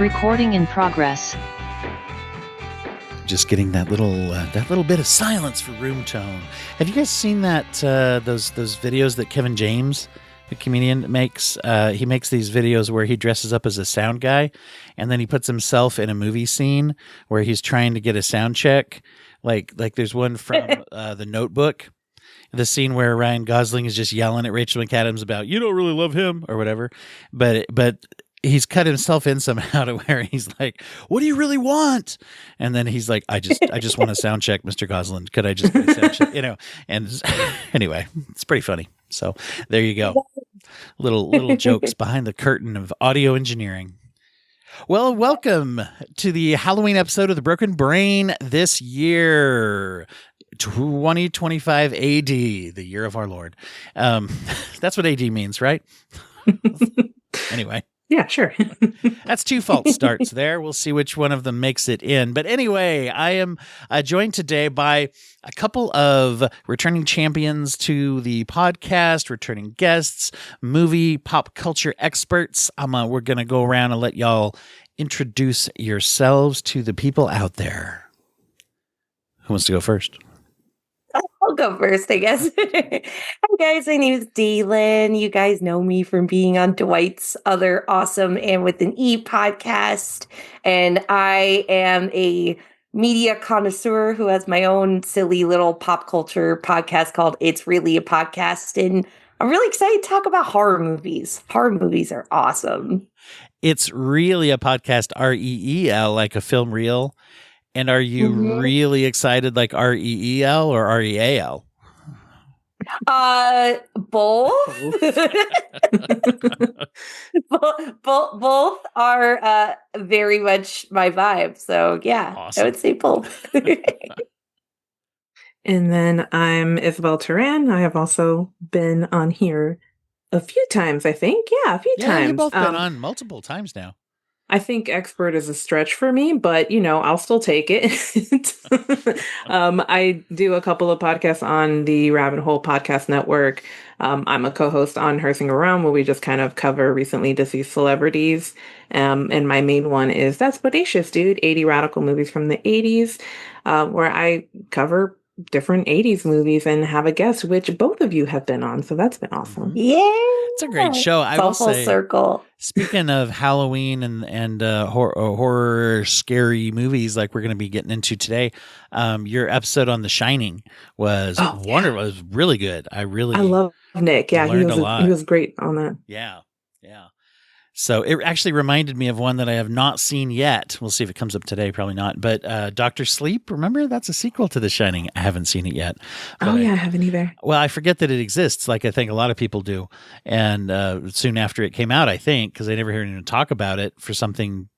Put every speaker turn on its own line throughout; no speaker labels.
Recording in progress.
Just getting that little bit of silence for room tone. Have you guys seen that those videos that Kevin James, the comedian, makes? He makes these videos where he dresses up as a sound guy, and then he puts himself in a movie scene where he's trying to get a sound check. Like there's one from The Notebook, the scene where Ryan Gosling is just yelling at Rachel McAdams about "you don't really love him" or whatever, but he's cut himself in somehow to where he's like, "What do you really want?" And then he's like, I just want a sound check, Mr. Gosling. Could I just get a sound check?" And anyway, it's pretty funny. So there you go. Little jokes behind the curtain of audio engineering. Well, welcome to the Halloween episode of The Broken Brain this year. 2025 AD, the year of our Lord. That's what AD means, right? Anyway.
Yeah, sure.
That's two false starts there. We'll see which one of them makes it in. But anyway, I am joined today by a couple of returning champions to the podcast, returning guests, movie pop culture experts. We're going to go around and let y'all introduce yourselves to the people out there. Who wants to go first?
I'll go first, I guess. Hi, guys. My name is Dalin. You guys know me from being on Dwight's other awesome and with an E podcast. And I am a media connoisseur who has my own silly little pop culture podcast called It's Really a Podcast. And I'm really excited to talk about horror movies. Horror movies are awesome.
It's really a podcast, REEL, like a film reel. And are you really excited like REEL or REAL?
Both. Both are very much my vibe. So yeah, awesome. I would say both.
And then I'm Isabel Teran. I have also been on here a few times, I think. Yeah, a few times.
You've both been on multiple times now.
I think expert is a stretch for me, but, I'll still take it. I do a couple of podcasts on the Rabbit Hole Podcast Network. I'm a co-host on Hersing Around, where we just kind of cover recently deceased celebrities. And my main one is That's Bodacious Dude, 80 Radical Movies from the 80s, where I cover different 80s movies and have a guest, which both of you have been on. So that's been awesome.
Yeah.
It's a great show. I will
full
say,
circle.
Speaking of Halloween and horror, scary movies like we're going to be getting into today, your episode on The Shining was wonderful. It was really good. I
love Nick. Yeah, he was great on that.
Yeah. So it actually reminded me of one that I have not seen yet. We'll see if it comes up today. Probably not. But Dr. Sleep, remember? That's a sequel to The Shining. I haven't seen it yet.
I haven't either.
Well, I forget that it exists, like I think a lot of people do. And soon after it came out, I think, because I never heard anyone talk about it for something.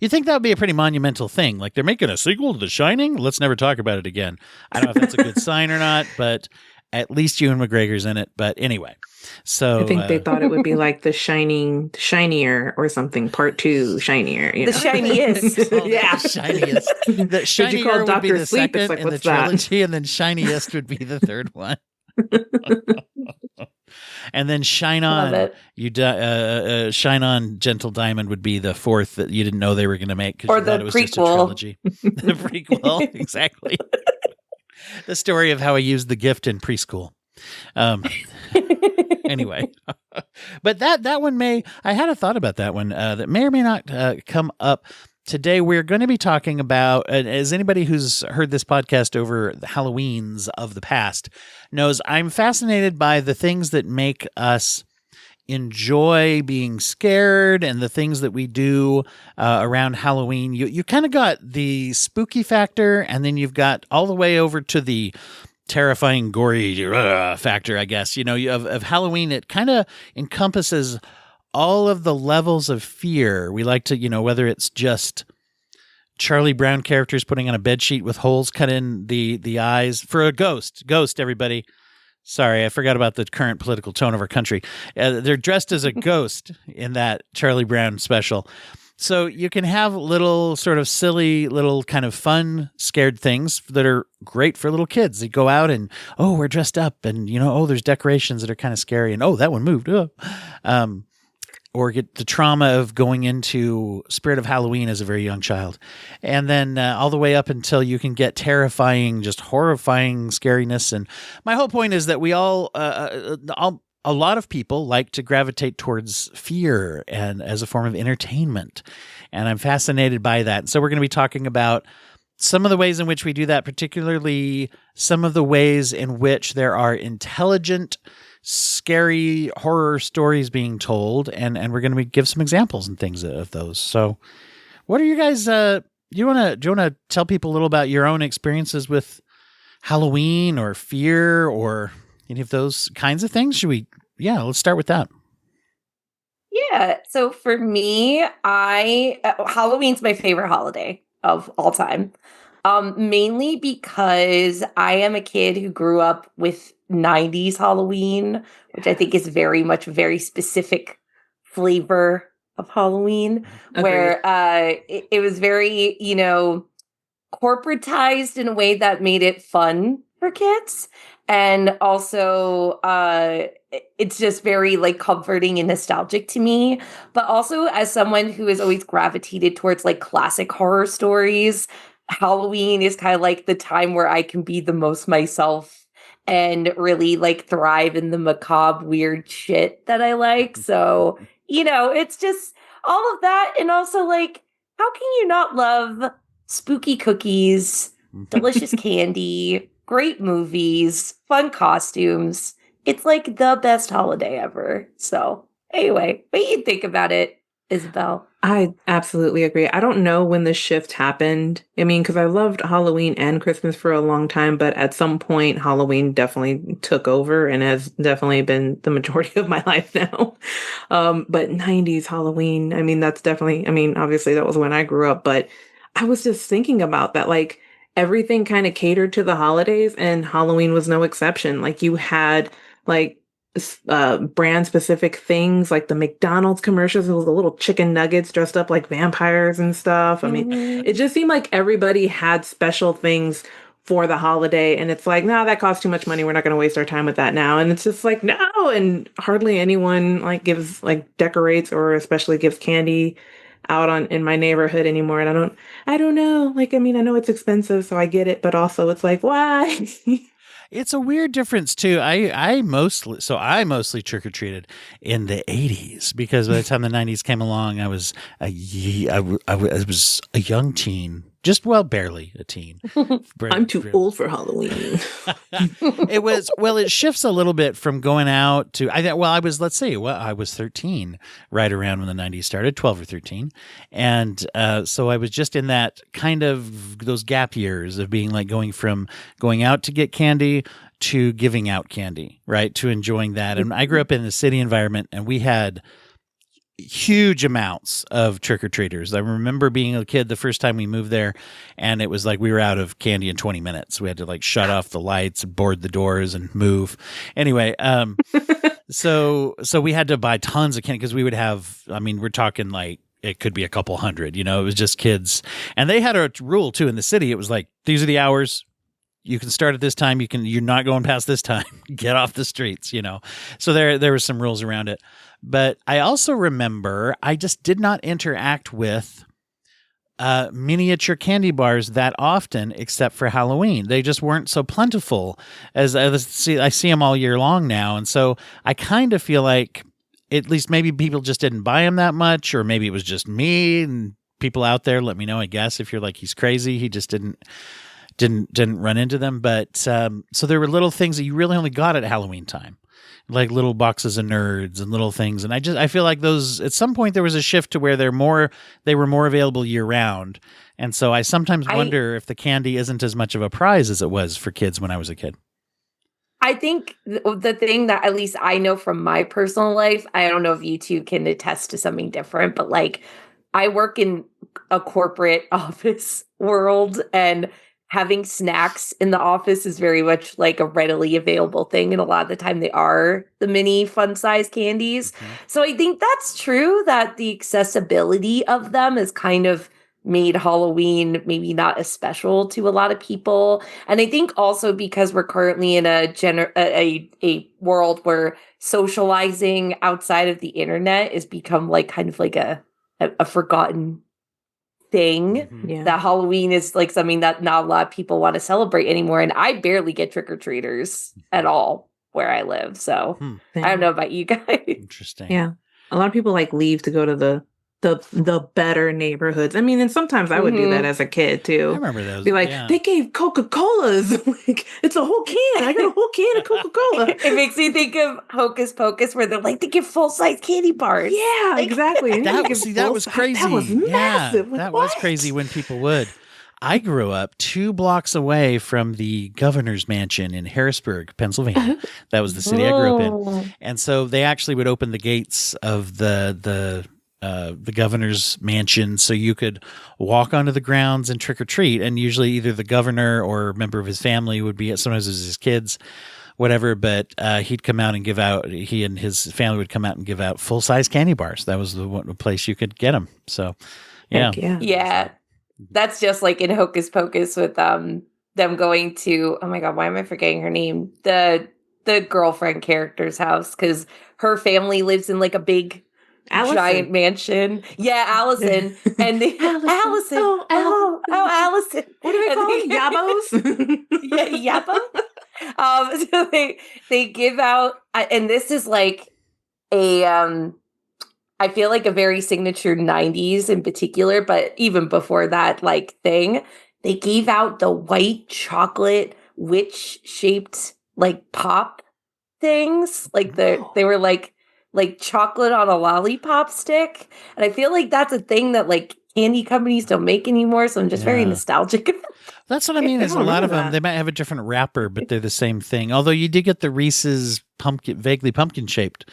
You think that would be a pretty monumental thing? Like they're making a sequel to The Shining? Let's never talk about it again. I don't know if that's a good sign or not, but at least Ewan McGregor's in it. But anyway. So
I think they thought it would be like The Shining, Shinier or something, part 2, Shinier.
The Shiniest.
Yeah. Shiniest. The Shinier would be the
Sleep?
second
Like,
in the trilogy, and then Shiniest would be the third one. And then Shine On, Shine On, Gentle Diamond would be the fourth that you didn't know they were going to make because you thought it was just a trilogy. The prequel, exactly. The story of how I used the gift in preschool. Anyway, but that one I had a thought about that one that may or may not come up today. We're going to be talking about, as anybody who's heard this podcast over the Halloweens of the past knows, I'm fascinated by the things that make us enjoy being scared and the things that we do around Halloween. You kind of got the spooky factor, and then you've got all the way over to the terrifying, gory factor, I guess. Of Halloween, it kind of encompasses all of the levels of fear. We like to, whether it's just Charlie Brown characters putting on a bedsheet with holes cut in the eyes for a ghost, everybody. Sorry, I forgot about the current political tone of our country. They're dressed as a ghost in that Charlie Brown special. So you can have little sort of silly, little kind of fun, scared things that are great for little kids. They go out and, we're dressed up and, there's decorations that are kind of scary and, that one moved. or get the trauma of going into Spirit of Halloween as a very young child. And then all the way up until you can get terrifying, just horrifying scariness. And my whole point is that we all a lot of people like to gravitate towards fear and as a form of entertainment. And I'm fascinated by that. So we're going to be talking about some of the ways in which we do that, particularly some of the ways in which there are intelligent, scary horror stories being told, and we're going to give some examples and things of those. So, what are you guys? Do you want to tell people a little about your own experiences with Halloween or fear or any of those kinds of things? Should we? Yeah, let's start with that.
Yeah. So for me, Halloween's my favorite holiday of all time. Mainly because I am a kid who grew up with 90s Halloween, which I think is very specific flavor of Halloween.
Agreed.
Where it was very, corporatized in a way that made it fun for kids. And also, it's just very like comforting and nostalgic to me. But also, as someone who has always gravitated towards like classic horror stories, Halloween is kind of like the time where I can be the most myself and really like thrive in the macabre, weird shit that I like. So, it's just all of that. And also, like, how can you not love spooky cookies, delicious candy, great movies, fun costumes? It's like the best holiday ever. So, anyway, what do you think about it, Isabel?
I absolutely agree. I don't know when the shift happened. I mean, because I loved Halloween and Christmas for a long time, but at some point, Halloween definitely took over and has definitely been the majority of my life now. But 90s Halloween, I mean, that's definitely, obviously that was when I grew up, but I was just thinking about that. Like, everything kind of catered to the holidays, and Halloween was no exception. Like, you had like brand specific things, like the McDonald's commercials with the little chicken nuggets dressed up like vampires and stuff. I mean, it just seemed like everybody had special things for the holiday, and it's like, no, that costs too much money, we're not going to waste our time with that now. And it's just like, no. And hardly anyone like gives like decorates or especially gives candy out in my neighborhood anymore. And I don't know, like, I mean, I know it's expensive, so I get it, but also it's like, why?
It's a weird difference too. I mostly trick-or-treated in the 80s, because by the time the 90s came along, I was a young teen. Just, barely a teen.
I'm too old for Halloween.
It shifts a little bit from going out to, I was 13 right around when the 90s started, 12 or 13. And so I was just in that kind of those gap years of being like going from going out to get candy to giving out candy, right? To enjoying that. And I grew up in a city environment, and we had huge amounts of trick-or-treaters. I remember being a kid the first time we moved there, and it was like we were out of candy in 20 minutes. We had to like shut off the lights, board the doors, and move. Anyway, so we had to buy tons of candy, because we would have, we're talking like it could be a couple hundred, it was just kids. And they had a rule too in the city. It was like, these are the hours. You can start at this time. You're not going past this time. Get off the streets, So there were some rules around it. But I also remember I just did not interact with miniature candy bars that often, except for Halloween. They just weren't so plentiful as I see them all year long now. And so I kind of feel like at least maybe people just didn't buy them that much, or maybe it was just me. And people out there, let me know, I guess, if you're like, he's crazy. He just didn't run into them. But so there were little things that you really only got at Halloween time, like little boxes of Nerds and little things. And I feel like those, at some point there was a shift to where they were more available year round. And so I sometimes wonder if the candy isn't as much of a prize as it was for kids when I was a kid.
I think the thing that at least I know from my personal life, I don't know if you two can attest to something different, but like I work in a corporate office world, and having snacks in the office is very much like a readily available thing. And a lot of the time they are the mini fun size candies. Mm-hmm. So I think that's true that the accessibility of them is kind of made Halloween maybe not as special to a lot of people. And I think also because we're currently in a world where socializing outside of the internet has become like kind of like a forgotten thing.
Yeah.
That Halloween is like something that not a lot of people want to celebrate anymore. And I barely get trick-or-treaters at all where I live. So I don't know about you guys.
Interesting.
Yeah. A lot of people like leave to go to the better neighborhoods. I mean, and sometimes I would do that as a kid too.
I remember those.
Be like, they gave Coca-Colas. Like, it's a whole can. I got a whole can of Coca-Cola.
It makes me think of Hocus Pocus, where they're like, they give full-size candy bars.
Yeah, exactly.
That was crazy.
That was massive.
Yeah,
Like,
that
what?
was crazy when people would. I grew up 2 blocks away from the governor's mansion in Harrisburg, Pennsylvania. That was the city I grew up in. And so they actually would open the gates of the governor's mansion so you could walk onto the grounds and trick or treat. And usually either the governor or a member of his family would be, sometimes it was his kids, whatever, but he'd come out and give out, he and his family would come out and give out full-size candy bars. That was the one place you could get them. So, yeah.
Yeah. That's just like in Hocus Pocus with them going to, oh my God, why am I forgetting her name? The girlfriend character's house, because her family lives in like a big giant mansion. Yeah, Allison. And they Allison. Allison.
What do we call them? Yabos?
Yeah, Yabo. So they give out, and this is like a I feel like a very signature 90s in particular, but even before that like thing, they gave out the white chocolate witch-shaped like pop things. Like they were like chocolate on a lollipop stick. And I feel like that's a thing that like candy companies don't make anymore. So I'm just very nostalgic.
That's what I mean. Is a lot of them, they might have a different wrapper, but they're the same thing. Although you did get the Reese's vaguely pumpkin shaped.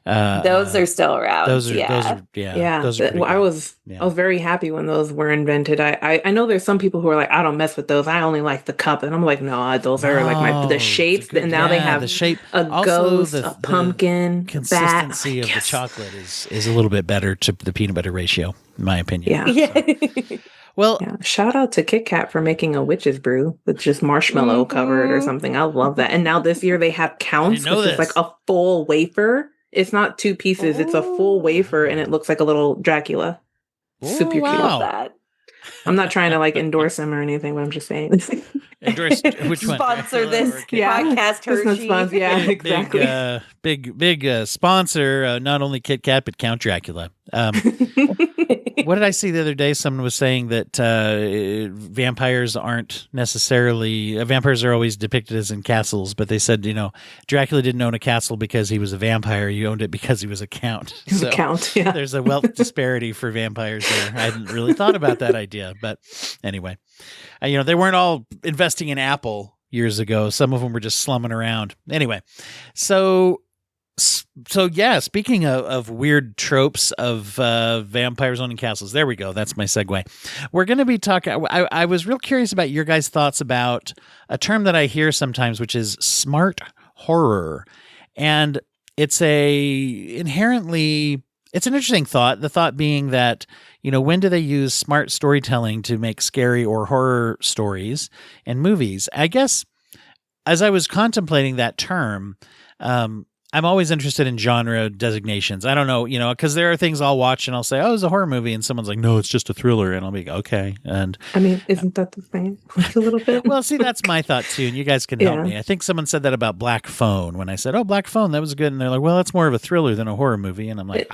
Those are still around.
Those are
I was very happy when those were invented. I know there's some people who are like, I don't mess with those. I only like the cup, and I'm like, no, those are like the shapes. And now they have
the shape,
a ghost, a pumpkin,
consistency of the chocolate is a little bit better to the peanut butter ratio, in my opinion.
Yeah.
Well,
shout out to Kit Kat for making a witch's brew with just marshmallow covered or something. I love that. And now this year they have Counts, which is like a full wafer. It's not 2 pieces. It's a full wafer, and it looks like a little Dracula. Super cute.
Love that.
I'm not trying to like endorse him or anything, but I'm just saying.
Endorse which one?
Sponsor this podcast, Hershey.
Yeah, exactly.
Big sponsor. Not only Kit Kat, but Count Dracula. What did I see the other day? Someone was saying that vampires aren't necessarily vampires are always depicted as in castles, but they said Dracula didn't own a castle because he was a vampire. He owned it because he was a count.
He was a count. Yeah.
There's a wealth disparity for vampires there. I hadn't really thought about that idea, but anyway, they weren't all investing in Apple years ago. Some of them were just slumming around. Anyway, so yeah, speaking of weird tropes of vampires owning castles, there we go. That's my segue. We're going to be talking. I was real curious about your guys' thoughts about a term that I hear sometimes, which is smart horror, and it's it's an interesting thought. The thought being that when do they use smart storytelling to make scary or horror stories in movies? I guess as I was contemplating that term, I'm always interested in genre designations. I don't know, because there are things I'll watch and I'll say, oh, it's a horror movie. And someone's like, no, it's just a thriller. And I'll be okay. And
I mean, isn't that the same? A little bit.
Well, see, that's my thought too. And you guys can help me. I think someone said that about Black Phone when I said, oh, Black Phone, that was good. And they're like, well, that's more of a thriller than a horror movie. And I'm like,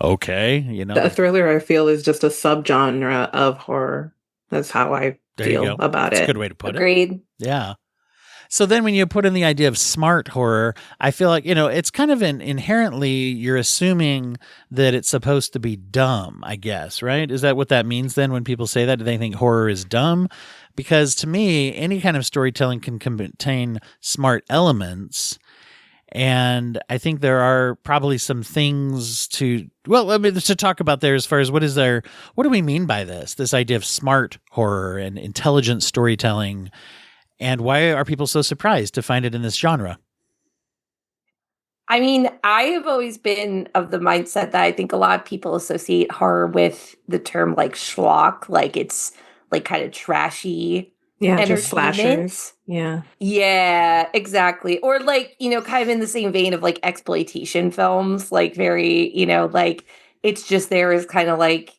okay.
A thriller, I feel, is just a subgenre of horror. That's how I feel about
that's
it.
A good way to put it.
Agreed.
Yeah. So then when you put in the idea of smart horror, I feel like, it's kind of inherently you're assuming that it's supposed to be dumb, I guess, right? Is that what that means then when people say that? Do they think horror is dumb? Because to me, any kind of storytelling can contain smart elements. And I think there are probably some things to talk about there as far as what do we mean by this idea of smart horror and intelligent storytelling? And why are people so surprised to find it in this genre?
I mean, I have always been of the mindset that I think a lot of people associate horror with the term like schlock, like it's like kind of trashy
Yeah, just
entertainment.
slashers. Yeah.
Yeah, exactly. Or like, kind of in the same vein of like exploitation films, like very, like it's just there as kind of like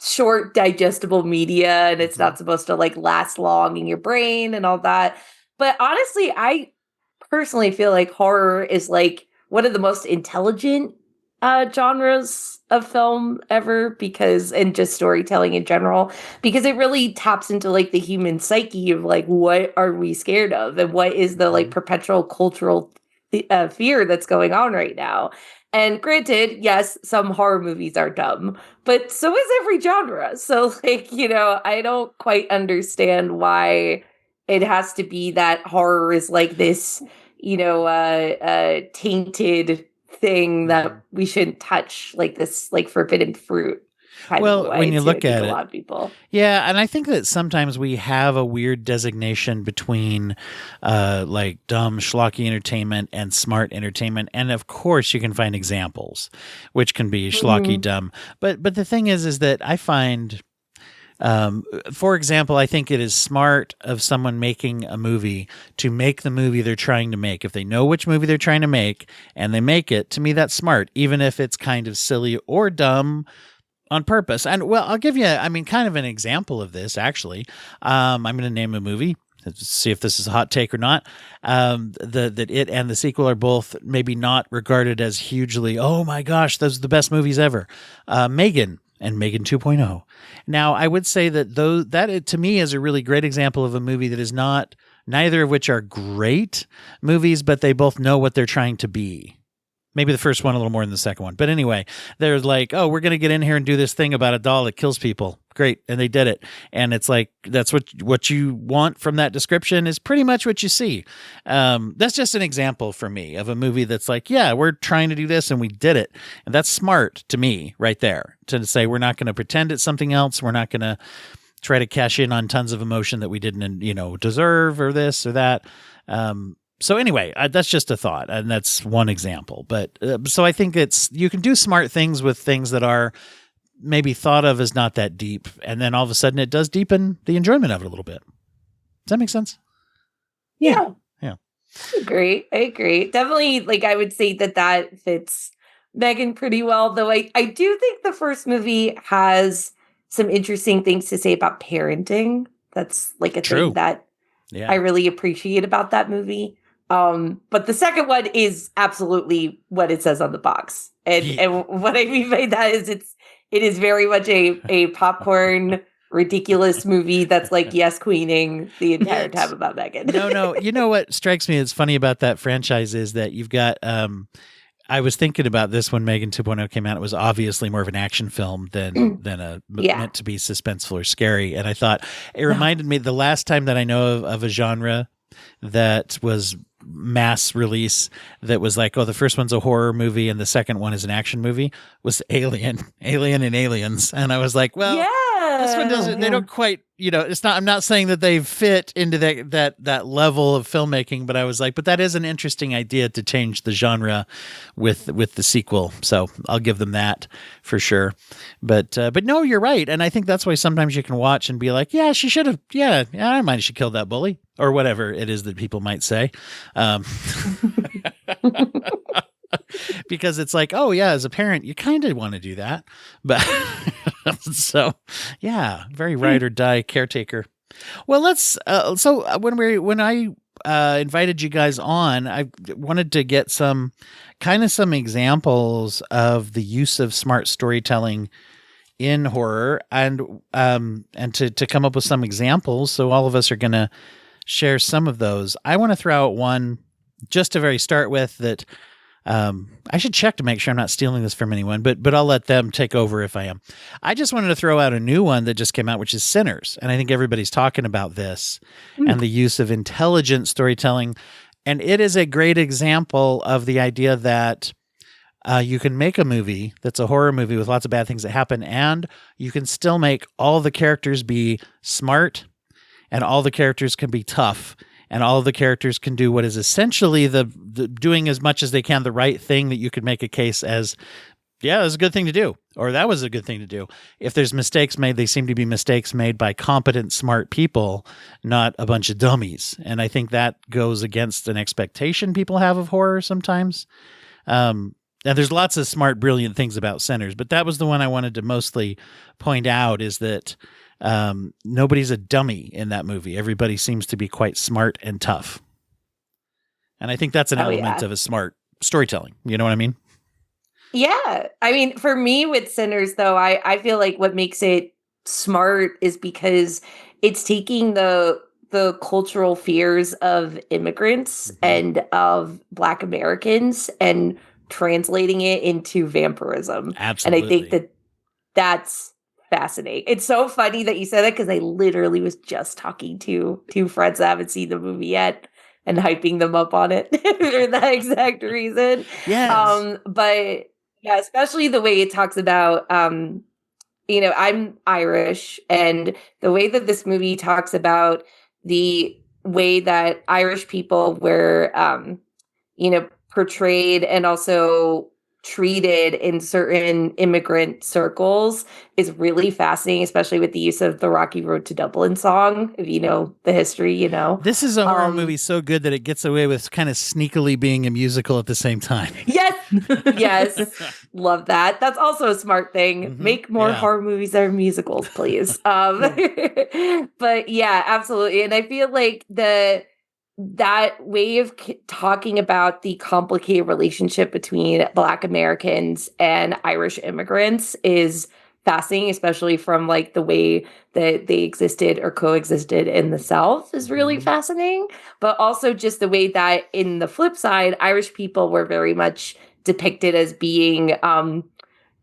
short digestible media and it's not supposed to like last long in your brain and all that. But honestly, I personally feel like horror is like one of the most intelligent genres of film ever because and just storytelling in general because it really taps into like the human psyche of like what are we scared of and what is the like perpetual cultural fear that's going on right now. And granted, yes, some horror movies are dumb, but so is every genre. So like, I don't quite understand why it has to be that horror is like this tainted thing that we shouldn't touch, like this, like forbidden fruit kind of way.
When you look at
a
it,
lot of people.
Yeah, and I think that sometimes we have a weird designation between like dumb schlocky entertainment and smart entertainment, and of course you can find examples which can be schlocky dumb. But the thing is that I find. For example, I think it is smart of someone making a movie to make the movie they're trying to make. If they know which movie they're trying to make and they make it, to me, that's smart, even if it's kind of silly or dumb on purpose. And well, I'll give you, kind of an example of this, actually. I'm going to name a movie. Let's see if this is a hot take or not. That it and the sequel are both maybe not regarded as hugely, oh my gosh, those are the best movies ever. Megan and Megan 2.0. Now, I would say that to me is a really great example of a movie that is neither of which are great movies, but they both know what they're trying to be. Maybe the first one a little more than the second one. But anyway, they're like, oh, we're going to get in here and do this thing about a doll that kills people. Great. And they did it. And it's like, that's what you want from that description is pretty much what you see. That's just an example for me of a movie that's like, yeah, we're trying to do this and we did it. And that's smart to me right there to say, we're not going to pretend it's something else. We're not going to try to cash in on tons of emotion that we didn't, deserve or this or that. So anyway, that's just a thought, and that's one example. But so I think you can do smart things with things that are maybe thought of as not that deep, and then all of a sudden it does deepen the enjoyment of it a little bit. Does that make sense?
Yeah.
Yeah.
I agree. Definitely, like I would say that fits Megan pretty well, though I do think the first movie has some interesting things to say about parenting. That's like a thing that I really appreciate about that movie. But the second one is absolutely what it says on the box. And what I mean by that is it is very much a popcorn ridiculous movie that's like yes queening the entire time about Megan.
No. You know what strikes me as funny about that franchise is that you've got I was thinking about this when Megan 2.0 came out. It was obviously more of an action film than meant to be suspenseful or scary. And I thought it reminded me the last time that I know of a genre that was mass release that was like, oh, the first one's a horror movie and the second one is an action movie was Alien and Aliens. And I was like, well, this one doesn't, they don't quite, it's not, I'm not saying that they fit into that level of filmmaking, but I was like, but that is an interesting idea to change the genre with the sequel. So I'll give them that for sure. But no, you're right. And I think that's why sometimes you can watch and be like, yeah, she should have, I don't mind if she killed that bully or whatever it is that people might say. Because it's like, oh yeah, as a parent, you kind of want to do that, but so yeah, very ride or die caretaker. Well, let's. So when I invited you guys on, I wanted to get some examples of the use of smart storytelling in horror, and to come up with some examples. So all of us are going to share some of those. I want to throw out one just to very start with that. I should check to make sure I'm not stealing this from anyone, but I'll let them take over if I am. I just wanted to throw out a new one that just came out, which is Sinners. And I think everybody's talking about this and the use of intelligent storytelling. And it is a great example of the idea that you can make a movie that's a horror movie with lots of bad things that happen, and you can still make all the characters be smart and all the characters can be tough. and all of the characters can do what is essentially the doing as much as they can the right thing, that you could make a case as, yeah, that's a good thing to do, or that was a good thing to do. If there's mistakes made, they seem to be mistakes made by competent, smart people, not a bunch of dummies. And I think that goes against an expectation people have of horror sometimes. And there's lots of smart, brilliant things about Sinners, but that was the one I wanted to mostly point out, is that nobody's a dummy in that movie. Everybody seems to be quite smart and tough. And I think that's an element of a smart storytelling. You know what I mean?
Yeah. I mean, for me with Sinners, though, I feel like what makes it smart is because it's taking the cultural fears of immigrants and of Black Americans and translating it into vampirism.
Absolutely.
And I think that's fascinating. It's so funny that you said that, because I literally was just talking to two friends that haven't seen the movie yet and hyping them up on it for that exact reason.
Yes.
But yeah, especially the way it talks about, you know, I'm Irish, and the way that this movie talks about the way that Irish people were, you know, portrayed and also treated in certain immigrant circles is really fascinating, especially with the use of the Rocky Road to Dublin song. If you know the history, you know.
This is a horror movie so good that it gets away with kind of sneakily being a musical at the same time.
Yes. Yes. Love that. That's also a smart thing. Make more horror movies that are musicals, please. But yeah, absolutely. And I feel like that way of talking about the complicated relationship between Black Americans and Irish immigrants is fascinating, especially from like the way that they existed or coexisted in the South is really fascinating. But also just the way that in the flip side, Irish people were very much depicted as being,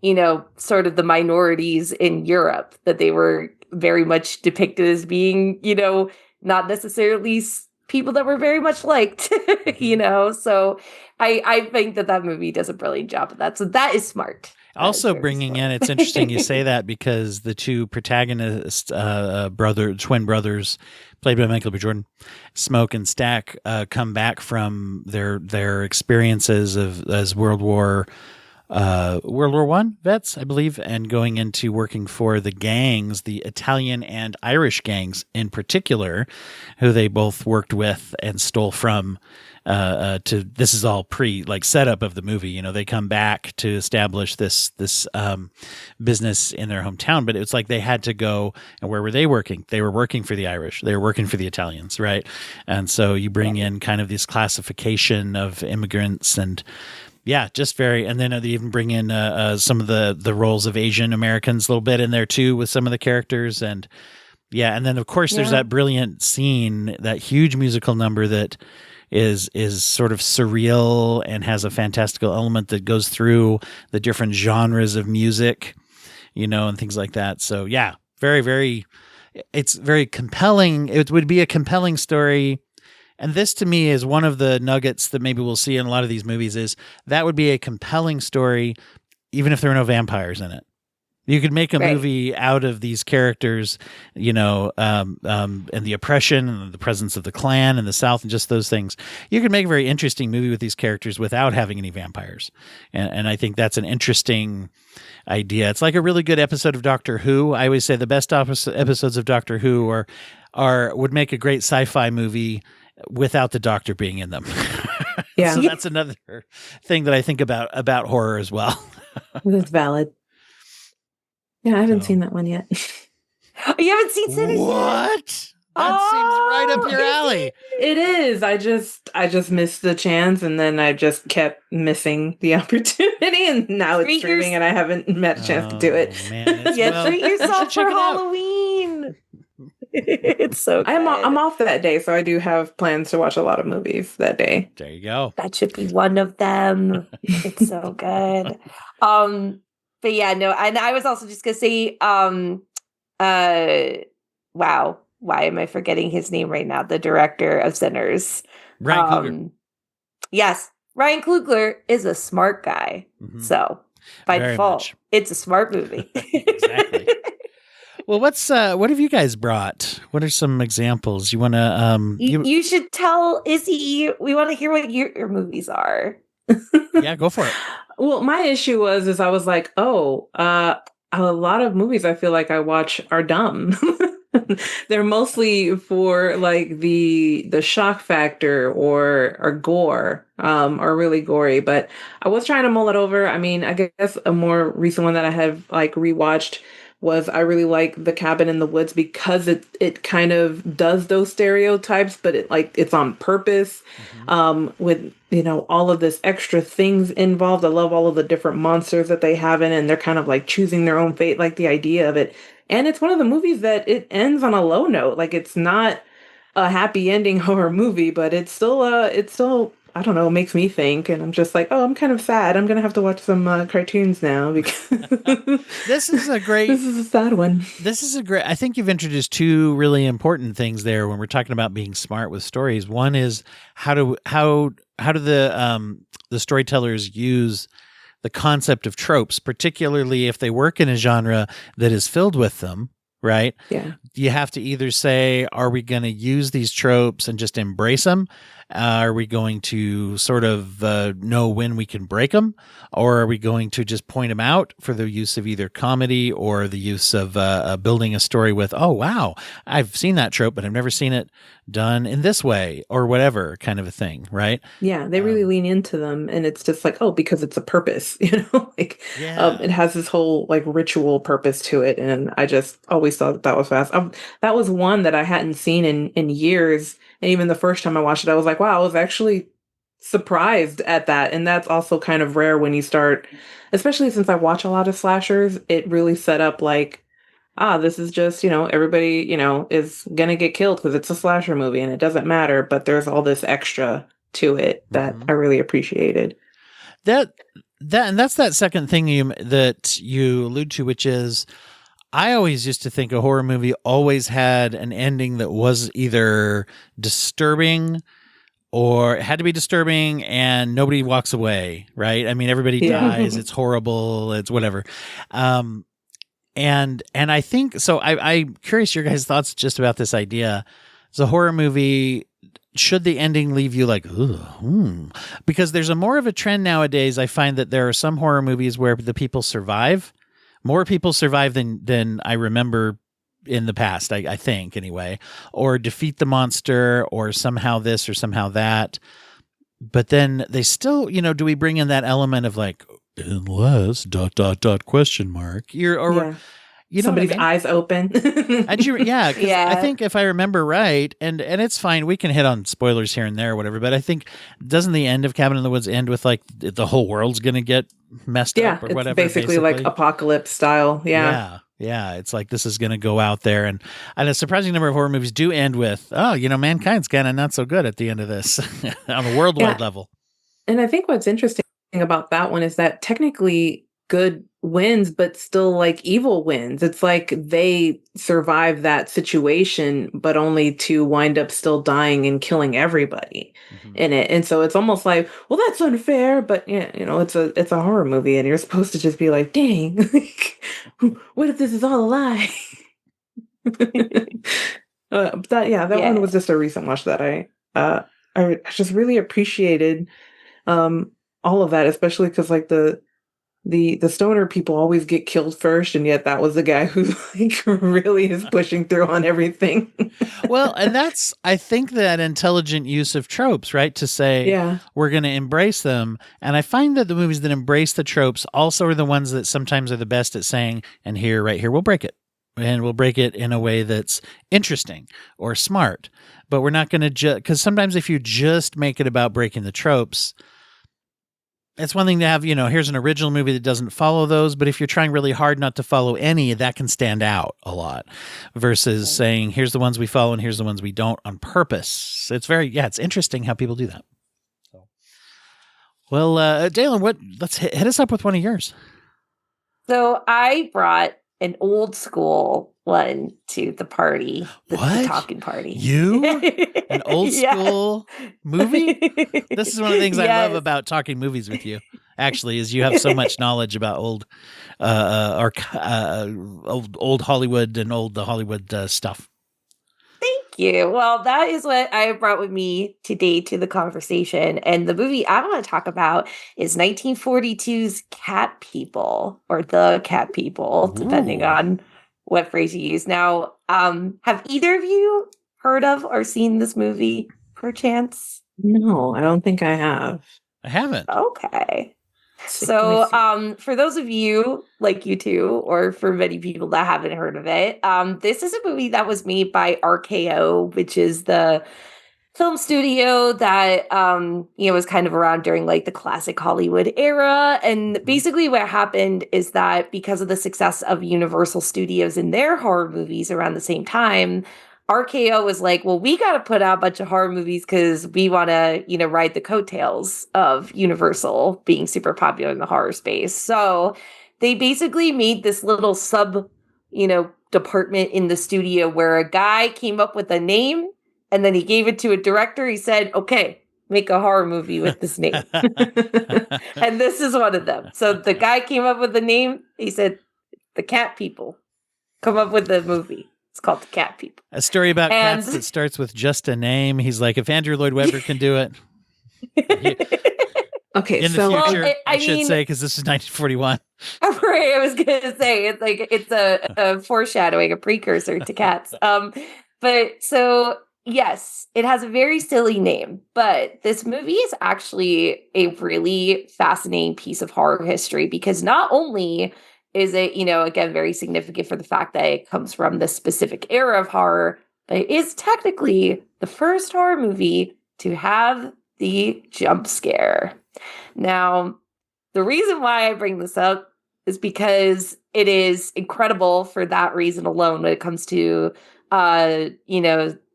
you know, sort of the minorities in Europe, that they were very much depicted as being, you know, not necessarily people that were very much liked, you know? So I think that movie does a brilliant job of that. So that is smart.
Also bringing in, it's interesting you say that, because the two protagonist twin brothers, played by Michael B. Jordan, Smoke and Stack, come back from their experiences as World War I vets, I believe, and going into working for the gangs, the Italian and Irish gangs in particular, who they both worked with and stole from. This is all setup of the movie. You know, they come back to establish this business in their hometown, but it's like they had to go. And where were they working? They were working for the Irish. They were working for the Italians, right? And so you bring in kind of this classification of immigrants, and yeah, just very. And then they even bring in some of the roles of Asian Americans a little bit in there too, with some of the characters. And yeah, and then of course there's that brilliant scene, that huge musical number that is sort of surreal and has a fantastical element that goes through the different genres of music, you know, and things like that. So yeah, very, very, it's very compelling. It would be a compelling story. And this to me is one of the nuggets that maybe we'll see in a lot of these movies, is that would be a compelling story, even if there are no vampires in it. You could make a movie out of these characters, you know, and the oppression and the presence of the Klan in the South and just those things. You could make a very interesting movie with these characters without having any vampires. And I think that's an interesting idea. It's like a really good episode of Doctor Who. I always say the best episodes of Doctor Who would make a great sci-fi movie without the Doctor being in them. Yeah. So that's another thing that I think about horror as well.
That's valid. Yeah, I haven't seen that one yet.
You haven't seen Sinners yet?
What? That seems right up your alley.
It is. I just missed the chance, and then I just kept missing the opportunity, and now it's streaming, and I haven't met a chance to do it.
Man,
treat yourself for Halloween. It's so good.
I'm off that day, so I do have plans to watch a lot of movies that day.
There you go.
That should be one of them. It's so good. But yeah, no, and I was also just gonna say, wow, why am I forgetting his name right now? The director of Sinners.
Ryan Coogler.
Yes, Ryan Coogler is a smart guy. So by default, it's a smart movie.
Exactly. Well, what have you guys brought? What are some examples you want to
You should tell Izzy. We want to hear what your movies are.
Yeah, go for it.
Well, my issue is I was like, a lot of movies I feel like I watch are dumb. They're mostly for like the shock factor or gore, are really gory. But I was trying to mull it over. I mean, I guess a more recent one that I have like rewatched was I really like The Cabin in the Woods because it kind of does those stereotypes, but it's on purpose, with all of this extra things involved. I love all of the different monsters that they have in it, and they're kind of like choosing their own fate, like the idea of it. And it's one of the movies that it ends on a low note. Like it's not a happy ending horror movie, but it's still I don't know, makes me think, and I'm just like, oh, I'm kind of sad. I'm gonna have to watch some cartoons now because
This is a great.
this is a sad one.
I think you've introduced two really important things there when we're talking about being smart with stories. One is how do the storytellers use the concept of tropes, particularly if they work in a genre that is filled with them, right?
Yeah.
You have to either say, are we going to use these tropes and just embrace them? Are we going to sort of know when we can break them? Or are we going to just point them out for the use of either comedy or the use of building a story with, oh, wow, I've seen that trope, but I've never seen it done in this way or whatever kind of a thing, right?
Yeah, they really lean into them, and it's just like, oh, because it's a purpose, like
Yeah.
it has this whole like ritual purpose to it, and I just always thought that was fast. That was one that I hadn't seen in years, and even the first time I watched it, I was like, wow, I was actually surprised at that, and that's also kind of rare when you start, especially since I watch a lot of slashers. It really set up like, this is just, everybody, is gonna get killed because it's a slasher movie and it doesn't matter, but there's all this extra to it that I really appreciated.
And that's that second thing that you allude to, which is I always used to think a horror movie always had an ending that was either disturbing or it had to be disturbing and nobody walks away, right? I mean, everybody dies. It's horrible. It's whatever. And I think so. I'm curious your guys' thoughts just about this idea. It's a horror movie. Should the ending leave you like, because there's more of a trend nowadays. I find that there are some horror movies where the people survive. More people survive than I remember in the past, I think anyway, or defeat the monster or somehow this or somehow that. But then they still, do we bring in that element of like, unless ... question mark
Somebody's eyes open.
I think if I remember right, and it's fine, we can hit on spoilers here and there or whatever, but I think doesn't the end of Cabin in the Woods end with like the whole world's gonna get messed up or
it's
whatever?
basically like apocalypse style.
Yeah, it's like this is going to go out there, and a surprising number of horror movies do end with, mankind's kind of not so good at the end of this on a worldwide level.
And I think what's interesting about that one is that technically good wins, but still like evil wins. It's like they survive that situation, but only to wind up still dying and killing everybody in it. And so it's almost like, well, that's unfair, but it's a horror movie, and you're supposed to just be like, dang, what if this is all a lie? That one was just a recent watch that I just really appreciated all of that, especially because like the stoner people always get killed first, and yet that was the guy who like really is pushing through on everything.
Well, and that's, I think, that intelligent use of tropes, right? To say, we're going to embrace them. And I find that the movies that embrace the tropes also are the ones that sometimes are the best at saying, and here, right here, we'll break it. And we'll break it in a way that's interesting or smart. But we're not going to because sometimes if you just make it about breaking the tropes, it's one thing to have, here's an original movie that doesn't follow those, but if you're trying really hard not to follow any, that can stand out a lot versus saying, here's the ones we follow and here's the ones we don't on purpose. It's it's interesting how people do that. So, well, Dalin, let's hit us up with one of yours.
So I brought an old school one to the party. The talking party.
You? An old school movie? This is one of the things I love about talking movies with you, actually, is you have so much knowledge about old Hollywood and old Hollywood stuff.
Thank you. Well, that is what I brought with me today to the conversation. And the movie I want to talk about is 1942's Cat People, or The Cat People, depending on what phrase you use. Now, have either of you heard of or seen this movie, perchance?
No, I don't think I have.
I haven't.
Okay. So, for those of you like you two, or for many people that haven't heard of it, this is a movie that was made by RKO, which is the film studio that, was kind of around during like the classic Hollywood era. And basically what happened is that because of the success of Universal Studios in their horror movies around the same time, RKO was like, well, we got to put out a bunch of horror movies because we want to, ride the coattails of Universal being super popular in the horror space. So they basically made this little department in the studio where a guy came up with a name and then he gave it to a director. He said, okay, make a horror movie with this name. And this is one of them. So the guy came up with the name. He said, the Cat People, come up with the movie. It's called The Cat People.
A story about cats that starts with just a name. He's like, if Andrew Lloyd Webber can do it.
Okay,
in the future, I should say, because this is 1941.
Right, I was going to say, it's a foreshadowing, a precursor to Cats. But so, yes, it has a very silly name, but this movie is actually a really fascinating piece of horror history because not only is it, again, very significant for the fact that it comes from this specific era of horror, but it is technically the first horror movie to have the jump scare. Now, the reason why I bring this up is because it is incredible for that reason alone when it comes to,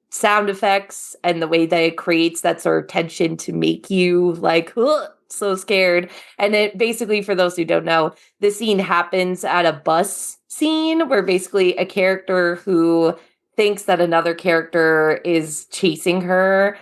sound effects and the way that it creates that sort of tension to make you like, ugh, so scared. And it basically, for those who don't know, this scene happens at a bus scene where basically a character who thinks that another character is chasing her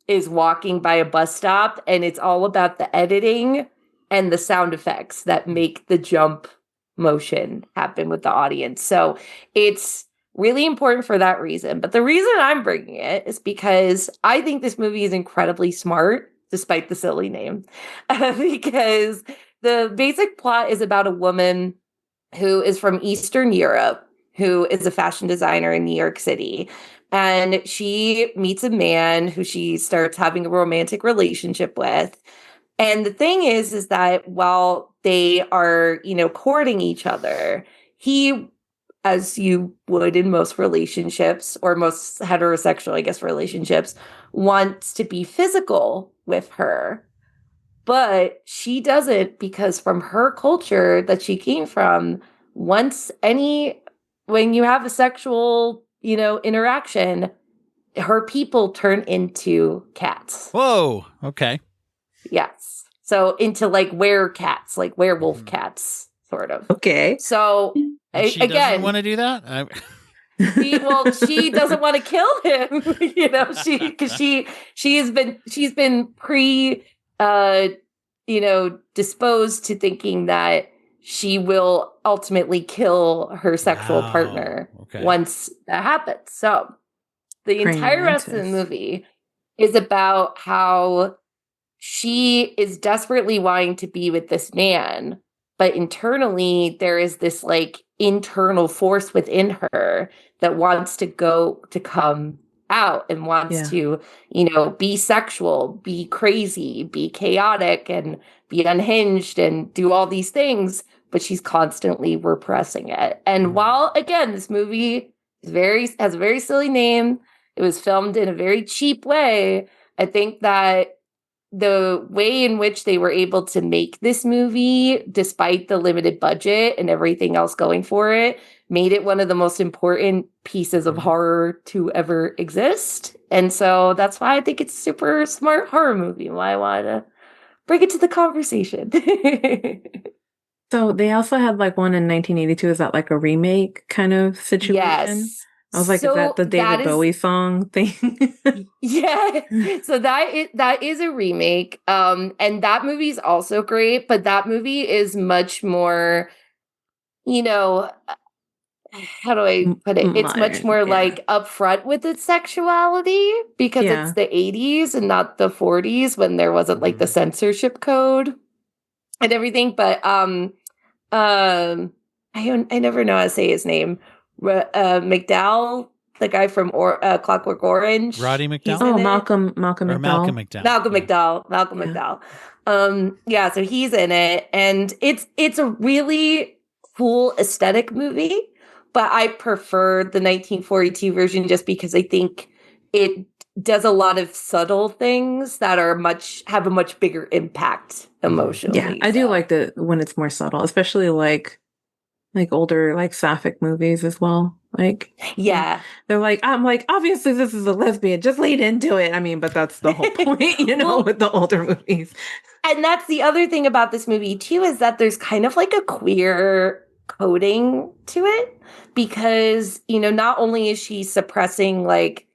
is walking by a bus stop, and it's all about the editing and the sound effects that make the jump motion happen with the audience. So it's really important for that reason. But the reason I'm bringing it is because I think this movie is incredibly smart, despite the silly name, because the basic plot is about a woman who is from Eastern Europe, who is a fashion designer in New York City. And she meets a man who she starts having a romantic relationship with. And the thing is that while they are, courting each other, he, as you would in most relationships, or most heterosexual, I guess, relationships, wants to be physical with her. But she doesn't, because from her culture that she came from, when you have a sexual, interaction, her people turn into cats.
Whoa. Okay.
Yes. So into like cats, like werewolf cats, sort of.
Okay.
So
she doesn't want to do that.
She doesn't want to kill him. She's been disposed to thinking that she will ultimately kill her sexual partner once that happens. So the entire rest of the movie is about how she is desperately wanting to be with this man, but internally there is this like internal force within her that wants to come out and wants to, be sexual, be crazy, be chaotic, and be unhinged and do all these things, but she's constantly repressing it. And while, again, this movie has a very silly name, it was filmed in a very cheap way, I think that the way in which they were able to make this movie, despite the limited budget and everything else going for it, made it one of the most important pieces of horror to ever exist. And so that's why I think it's a super smart horror movie, why I wanted to bring it to the conversation.
So they also had like one in 1982. Is that like a remake kind of situation?
Yes.
I was like, is that the David Bowie song thing?
Yeah. So that is a remake. And that movie's also great, but that movie is much more, how do I put it? It's much
Modern,
more
yeah.
like upfront with its sexuality because
Yeah.
it's the 80s and not the 40s when there wasn't like the censorship code and everything. But I never know how to say his name. McDowell, the guy from Clockwork Orange.
Roddy McDowell?
He's in
Oh,
it.
Malcolm
Or
McDowell.
Malcolm McDowell.
Malcolm
Yeah.
McDowell. Malcolm
Yeah.
McDowell. Yeah, so he's in it, and it's a really cool aesthetic movie, but I prefer the 1942 version just because I think it does a lot of subtle things that have a much bigger impact emotionally.
Yeah, I do like when it's more subtle, especially like older like sapphic movies as well. Like,
yeah,
they're like, I'm like, obviously this is a lesbian, just lead into it. I mean, but that's the whole point,
Well,
with the older movies.
And that's the other thing about this movie too, is that there's kind of like a queer coding to it because, not only is she suppressing like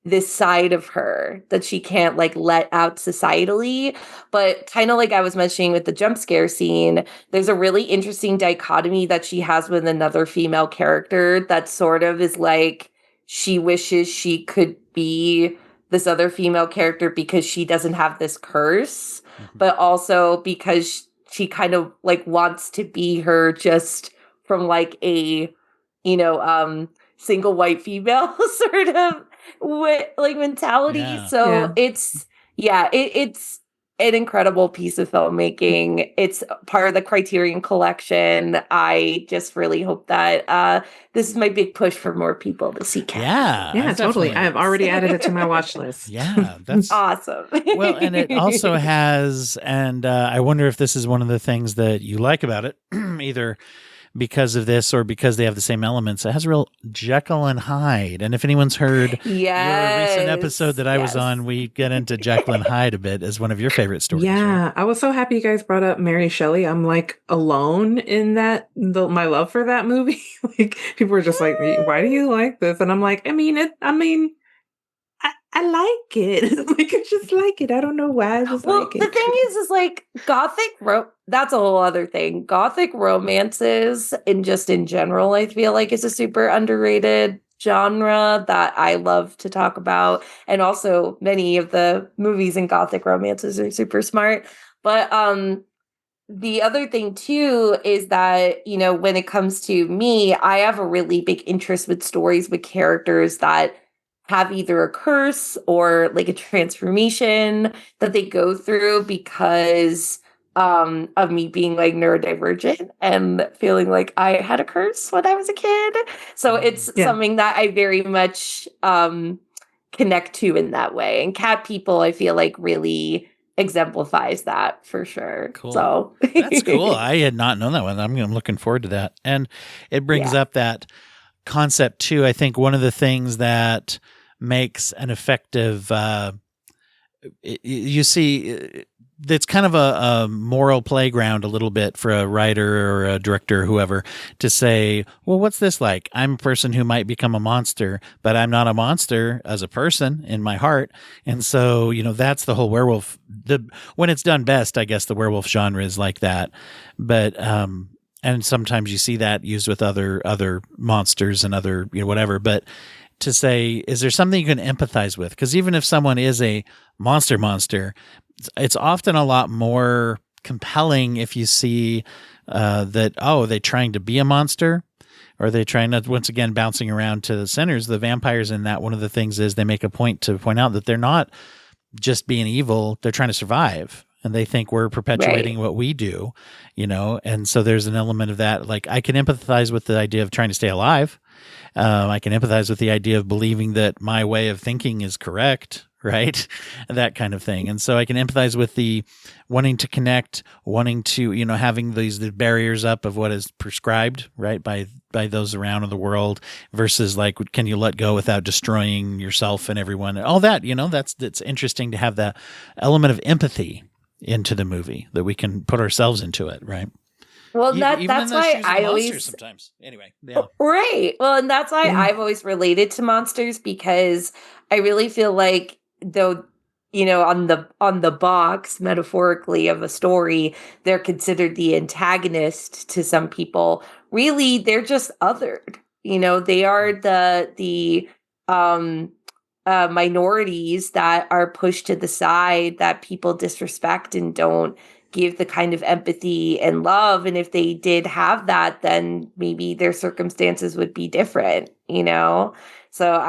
this side of her that she can't like let out societally, but kind of like I was mentioning with the jump scare scene, there's a really interesting dichotomy that she has with another female character that sort of is like she wishes she could be this other female character because she doesn't have this curse, but also because she kind of like wants to be her just from like a, single white female sort of like mentality.
Yeah.
So it's an incredible piece of filmmaking. It's part of the Criterion Collection. I just really hope that this is my big push for more people to see Cat.
Yeah, totally. I've already added it to my watch list.
Yeah, that's
awesome.
Well, and it also has, and I wonder if this is one of the things that you like about it, either because of this or because they have the same elements. It has a real Jekyll and Hyde. And if anyone's heard your recent episode that I was on, we get into Jekyll and Hyde a bit as one of your favorite stories.
Yeah,
right?
I was so happy you guys brought up Mary Shelley. I'm like alone in that, my love for that movie. Like people were just like, why do you like this? And I'm like, I like it. Like, I just like it. I don't know why. I just like it.
The thing is like Gothic, that's a whole other thing. Gothic romances, and just in general, I feel like is a super underrated genre that I love to talk about. And also many of the movies in Gothic romances are super smart. But the other thing too is that, when it comes to me, I have a really big interest with stories with characters that have either a curse or like a transformation that they go through because of me being like neurodivergent and feeling like I had a curse when I was a kid. So it's something that I very much connect to in that way. And Cat People, I feel like really exemplifies that for sure.
Cool.
So
that's cool. I had not known that one. I'm looking forward to that. And it brings up that concept too. I think one of the things that makes an effective, you see, it's kind of a moral playground a little bit for a writer or a director or whoever to say, well, what's this like? I'm a person who might become a monster, but I'm not a monster as a person in my heart. And so, that's the whole werewolf. When it's done best, I guess the werewolf genre is like that. But, and sometimes you see that used with other monsters and other, whatever. But to say, is there something you can empathize with? Because even if someone is a monster, it's often a lot more compelling if you see that, are they trying to be a monster? Or are they trying to, once again, bouncing around to the centers? The vampires in that, one of the things is they make a point to point out that they're not just being evil, they're trying to survive. And they think we're perpetuating what we do, and so there's an element of that. Like, I can empathize with the idea of trying to stay alive. I can empathize with the idea of believing that my way of thinking is correct, right? That kind of thing. And so I can empathize with the wanting to connect, wanting to, having the barriers up of what is prescribed, right, by those around in the world versus like, can you let go without destroying yourself and everyone? All that, that's interesting to have that element of empathy into the movie, that we can put ourselves into it, right?
Well,
Even in
that's
the
why
shoes of
I
monsters
always
sometimes. Anyway, yeah.
right. Well, and that's why
Mm.
I've always related to monsters because I really feel like though on the box metaphorically of a story, they're considered the antagonist to some people. Really, they're just othered. They are the um minorities that are pushed to the side that people disrespect and don't give the kind of empathy and love. And if they did have that, then maybe their circumstances would be different. So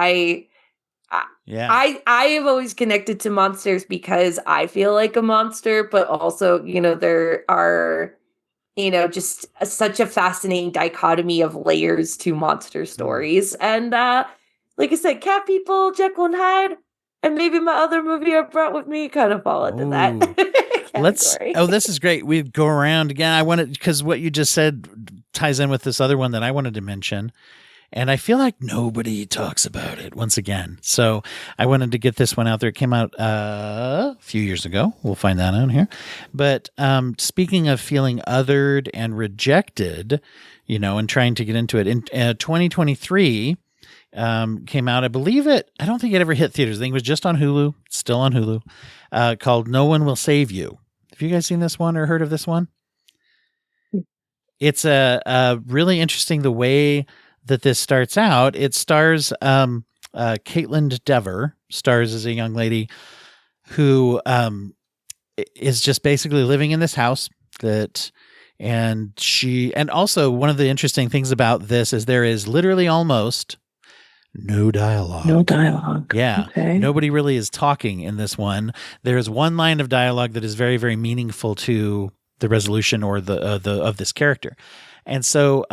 Yeah.
I have always connected to monsters because I feel like a monster, but also, there are, just such a fascinating dichotomy of layers to monster stories. And like I said, cat people, Jekyll and Hyde, and maybe my other movie I brought with me kind of fall into that category.
This is great. We go around again. I wanted, because what you just said ties in with this other one that I wanted to mention. And I feel like nobody talks about it once again. So I wanted to get this one out there. It came out a few years ago. We'll find that out here. But speaking of feeling othered and rejected, and trying to get into it, in 2023 came out. I don't think it ever hit theaters. I think it was just on Hulu, still on Hulu, called No One Will Save You. Have you guys seen this one or heard of this one? It's a really interesting the way that this starts out. It stars Caitlin Dever stars as a young lady who is just basically living in this house and also one of the interesting things about this is there is literally almost no dialogue.
No dialogue.
Yeah.
Okay.
Nobody really is talking in this one. There is one line of dialogue that is very, very meaningful to the resolution or the of this character. And so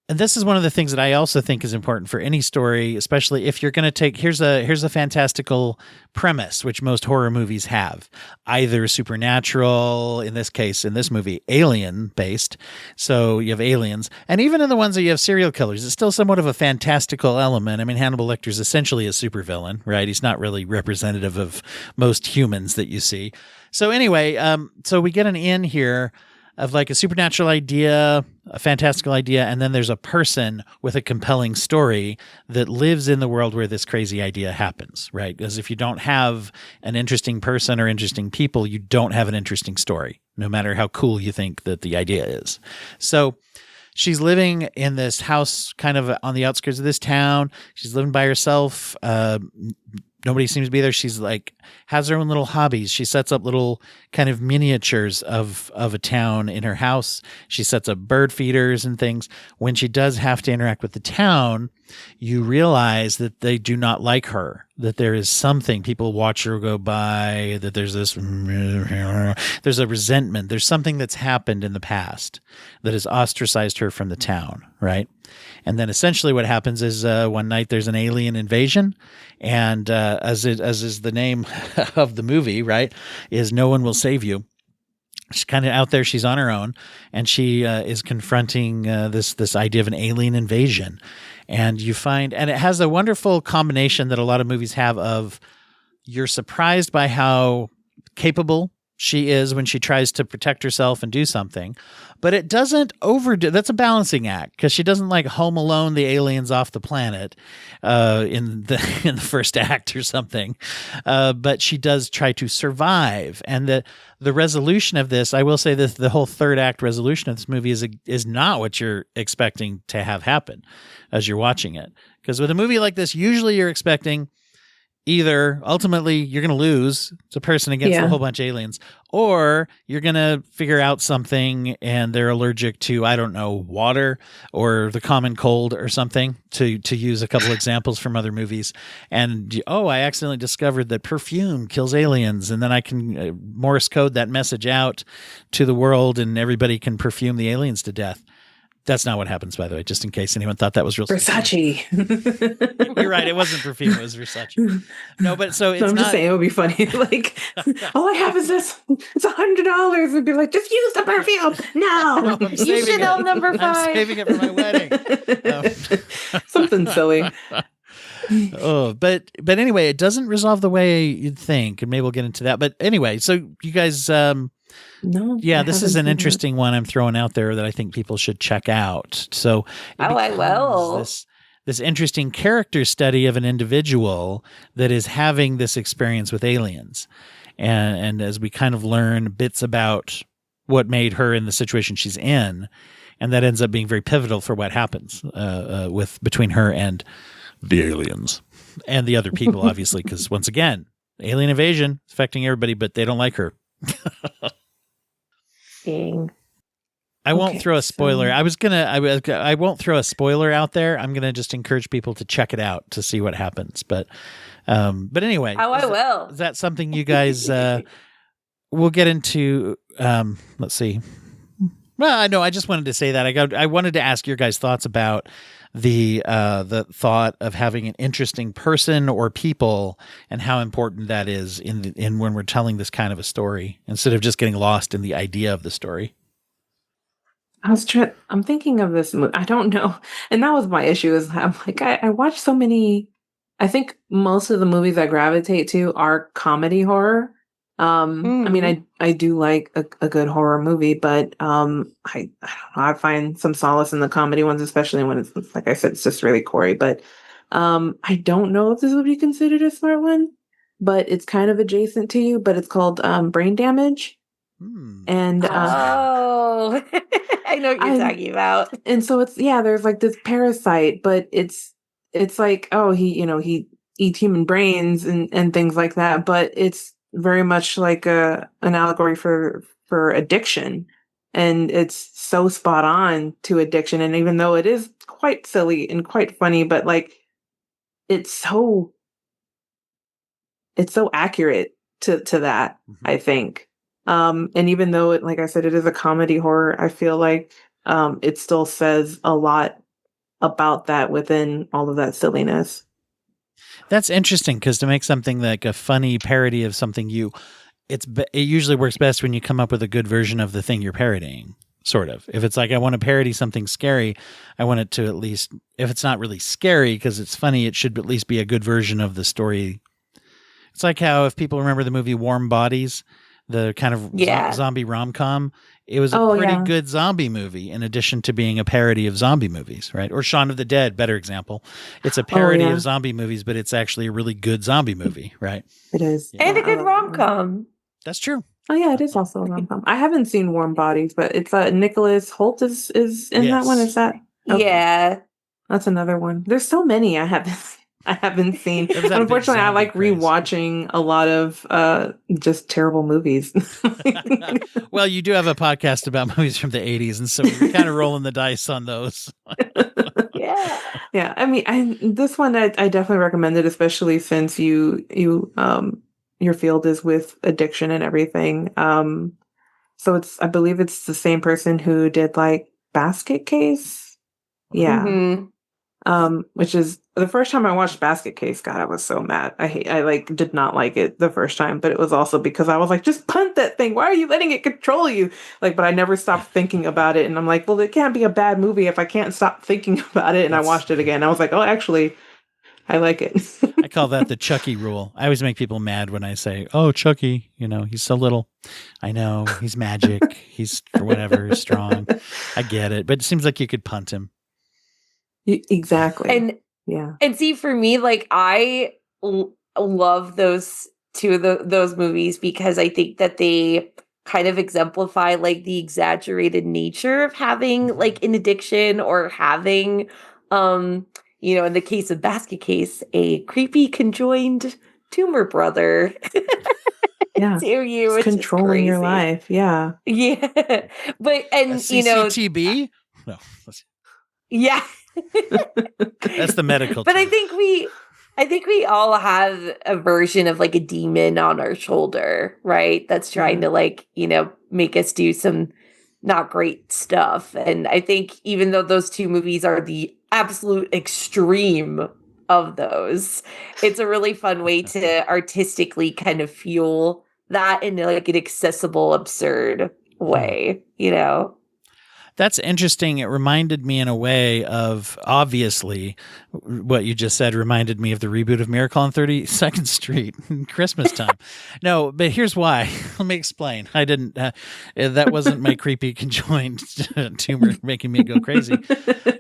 and this is one of the things that I also think is important for any story, especially if you're going to take, here's a fantastical premise, which most horror movies have, either supernatural, in this case, in this movie, alien based. So you have aliens, and even in the ones that you have serial killers, it's still somewhat of a fantastical element. I mean, Hannibal Lecter's essentially a supervillain, right? He's not really representative of most humans that you see. So anyway, so we get an in here of like a supernatural idea, a fantastical idea, and then there's a person with a compelling story that lives in the world where this crazy idea happens, right? Because if you don't have an interesting person or interesting people, you don't have an interesting story, no matter how cool you think that the idea is. So she's living in this house kind of on the outskirts of this town. She's living by herself. Nobody seems to be there. She's like, has her own little hobbies. She sets up little kind of miniatures of a town in her house. She sets up bird feeders and things. When she does have to interact with the town, you realize that they do not like her, that there is something. People watch her go by, that there's a resentment. There's something that's happened in the past that has ostracized her from the town, right? And then essentially what happens is one night there's an alien invasion, and as is the name of the movie, right, is No One Will Save You. She's kind of out there. She's on her own, and she is confronting this idea of an alien invasion. And you find, and it has a wonderful combination that a lot of movies have of you're surprised by how capable she is when she tries to protect herself and do something, but it doesn't overdo. That's a balancing act because she doesn't like Home Alone the aliens off the planet in the first act or something, but she does try to survive. And the resolution of this, I will say that the whole third act resolution of this movie is not what you're expecting to have happen as you're watching it. Because with a movie like this, usually you're expecting either ultimately you're going to lose, it's a person against a whole bunch of aliens, or you're going to figure out something and they're allergic to, I don't know, water or the common cold or something, to use a couple examples from other movies. And, I accidentally discovered that perfume kills aliens, and then I can Morse code that message out to the world and everybody can perfume the aliens to death. That's not what happens, by the way, just in case anyone thought that was real.
Versace.
You're right. It wasn't perfume. It was Versace. No, but so it's
I'm
not.
just saying it would be funny. Like, all I have is this. It's $100. It'd be like, just use the perfume. No.
You should know number 5.
I'm saving it for my wedding.
Something silly.
But anyway, it doesn't resolve the way you'd think, and maybe we'll get into that. But anyway, so you guys,
No.
Yeah,
I
this
haven't
is an
seen it.
interesting one I'm throwing out there that I think people should check out. So it
I
becomes
will.
this interesting character study of an individual that is having this experience with aliens. And as we kind of learn bits about what made her in the situation she's in, and that ends up being very pivotal for what happens with between her and the aliens and the other people, obviously, because once again, alien invasion affecting everybody, but they don't like her.
Dang.
I won't
Okay,
throw a spoiler.
so-
I won't throw a spoiler out there. I'm gonna just encourage people to check it out to see what happens. But anyway,
Oh, I will.
is that something you guys we'll get into? Let's see. Well, I know. I just wanted to say that I wanted to ask your guys' thoughts about the thought of having an interesting person or people and how important that is in when we're telling this kind of a story instead of just getting lost in the idea of the story.
I'm thinking of this movie. I don't know. And that was my issue is I'm like, I watch so many, I think most of the movies I gravitate to are comedy horror. I mean, I do like a good horror movie, but I don't know, I find some solace in the comedy ones, especially when it's like I said, it's just really gory. But I don't know if this would be considered a smart one, but it's kind of adjacent to you, but it's called Brain Damage. And
Oh, I know what you're talking about.
and so it's there's like this parasite, but it's like, oh, he eats human brains and things like that, but it's very much like an allegory for addiction, and it's so spot on to addiction. And even though it is quite silly and quite funny, but like it's so accurate to that, I think. And even though it, like I said, it is a comedy horror, I feel like it still says a lot about that within all of that silliness.
That's interesting because to make something like a funny parody of something it usually works best when you come up with a good version of the thing you're parodying. Sort of. If it's like I want to parody something scary, I want it to at least, if it's not really scary because it's funny, it should at least be a good version of the story. It's like how if people remember the movie Warm Bodies, the kind of zombie rom-com, it was a pretty good zombie movie in addition to being a parody of zombie movies, right? Or Shaun of the Dead, better example. It's a parody of zombie movies, but it's actually a really good zombie movie, right?
It is.
Yeah.
And a good rom-com.
That's true.
Oh yeah, it is also a rom-com. I haven't seen Warm Bodies, but it's Nicholas Hoult is in that one. Is that?
Okay. Yeah.
That's another one. There's so many I haven't seen. Unfortunately, I like rewatching a lot of just terrible movies.
Well, you do have a podcast about movies from the 80s, and so we're kind of rolling the dice on those.
Yeah. I mean, this one I definitely recommend it, especially since you your field is with addiction and everything. So I believe it's the same person who did like Basket Case. Yeah.
Mm-hmm.
Which is the first time I watched Basket Case, God, I was so mad. I like did not like it the first time, but it was also because I was like, just punt that thing. Why are you letting it control you? Like, but I never stopped thinking about it. And I'm like, well, it can't be a bad movie if I can't stop thinking about it. And I watched it again. I was like, oh, actually, I like it.
I call that the Chucky rule. I always make people mad when I say, oh, Chucky, he's so little. I know, he's magic. He's for whatever, strong. I get it. But it seems like you could punt him.
Exactly.
And see, for me, like I love those two of those movies because I think that they kind of exemplify like the exaggerated nature of having like an addiction or having in the case of Basket Case, a creepy conjoined tumor brother. To you,
it's controlling your life. Yeah.
But and
CCTV? No.
Yeah.
That's the medical
But
term.
I think we all have a version of like a demon on our shoulder, right? That's trying to like, make us do some not great stuff. And I think even though those two movies are the absolute extreme of those, it's a really fun way to artistically kind of fuel that in like an accessible, absurd way,
That's interesting. It reminded me in a way of, obviously, what you just said reminded me of the reboot of Miracle on 32nd Street Christmas time. No, but here's why. Let me explain. I didn't, that wasn't my creepy conjoined tumor making me go crazy.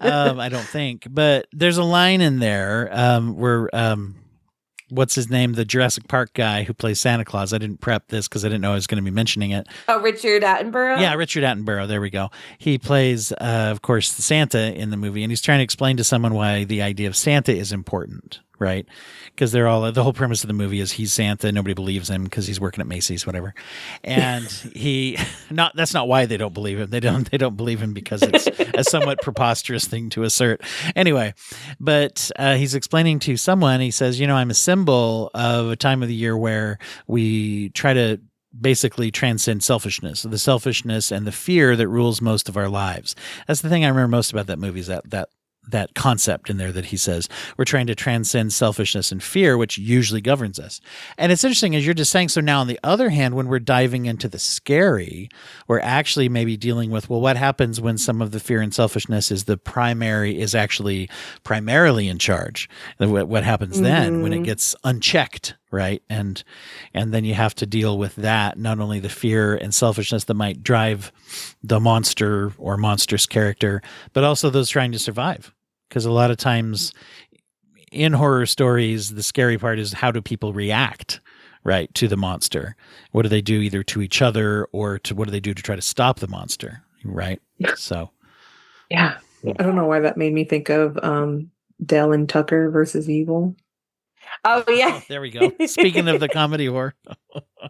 I don't think. But there's a line in there where, what's his name? The Jurassic Park guy who plays Santa Claus. I didn't prep this because I didn't know I was going to be mentioning it.
Oh, Richard Attenborough?
Yeah, Richard Attenborough. There we go. He plays, of course, Santa in the movie, and he's trying to explain to someone why the idea of Santa is important, right? Because the whole premise of the movie is he's Santa. Nobody believes him because he's working at Macy's, whatever. And that's not why they don't believe him. They don't believe him because it's a somewhat preposterous thing to assert. Anyway, but he's explaining to someone, he says, I'm a symbol of a time of the year where we try to basically transcend the selfishness and the fear that rules most of our lives. That's the thing I remember most about that movie, is that concept in there that he says we're trying to transcend selfishness and fear, which usually governs us. And it's interesting, as you're just saying. So now on the other hand, when we're diving into the scary, we're actually maybe dealing with, well, what happens when some of the fear and selfishness is actually primarily in charge? What happens then when it gets unchecked? Right. And then you have to deal with that, not only the fear and selfishness that might drive the monster or monstrous character, but also those trying to survive. Because a lot of times in horror stories, the scary part is, how do people react, right, to the monster? What do they do either to each other or what do they do to try to stop the monster, right? So,
yeah. I don't know why that made me think of Dalin Tucker versus Evil.
Oh yeah,
there we go. Speaking of the comedy horror,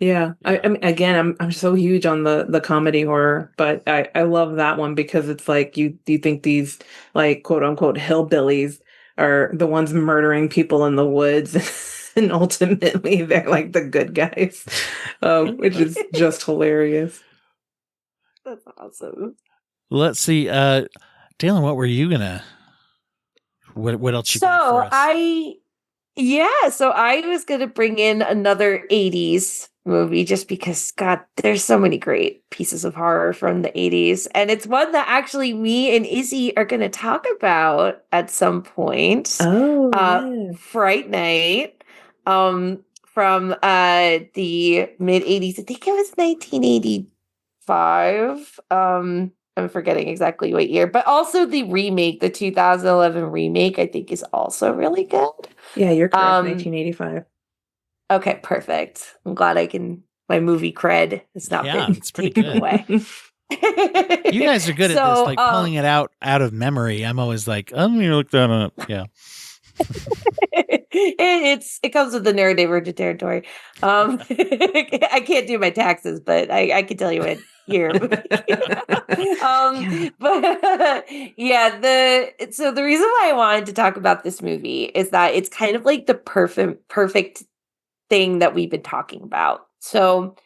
yeah. I mean, again, I'm so huge on the comedy horror, but I love that one because it's like you think these, like, quote unquote hillbillies are the ones murdering people in the woods, and ultimately they're like the good guys, which is just hilarious.
That's awesome.
Let's see, Dalin, what were you gonna? What else you got for us?
So I was going to bring in another 80s movie just because, God, there's so many great pieces of horror from the 80s. And it's one that actually me and Izzy are going to talk about at some point.
Oh, yeah.
Fright Night from the mid-80s. I think it was 1985. I'm forgetting exactly what year, but also the remake, the 2011 remake, I think is also really good.
Yeah, you're correct. 1985.
Okay, perfect. I'm glad my movie cred has not been
it's pretty
taken
good.
away.
You guys are good at this, like pulling it out of memory. I'm always like, I'm going to look that up. Yeah.
It comes with the neurodivergent territory. I can't do my taxes, but I can tell you what year. But so the reason why I wanted to talk about this movie is that it's kind of like the perfect thing that we've been talking about. So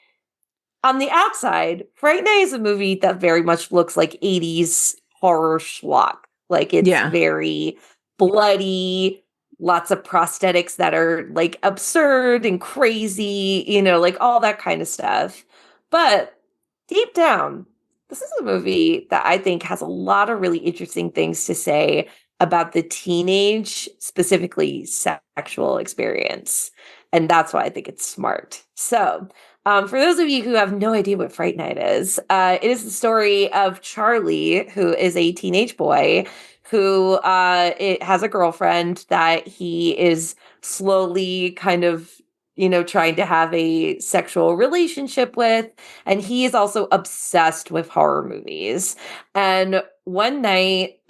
on the outside, Fright Night is a movie that very much looks like 80s horror schlock. Like, it's very bloody, lots of prosthetics that are like absurd and crazy, like all that kind of stuff. But deep down, this is a movie that I think has a lot of really interesting things to say about the teenage, specifically sexual experience. And that's why I think it's smart. So, for those of you who have no idea what Fright Night is, it is the story of Charlie, who is a teenage boy who it has a girlfriend that he is slowly kind of, trying to have a sexual relationship with. And he is also obsessed with horror movies. And one night,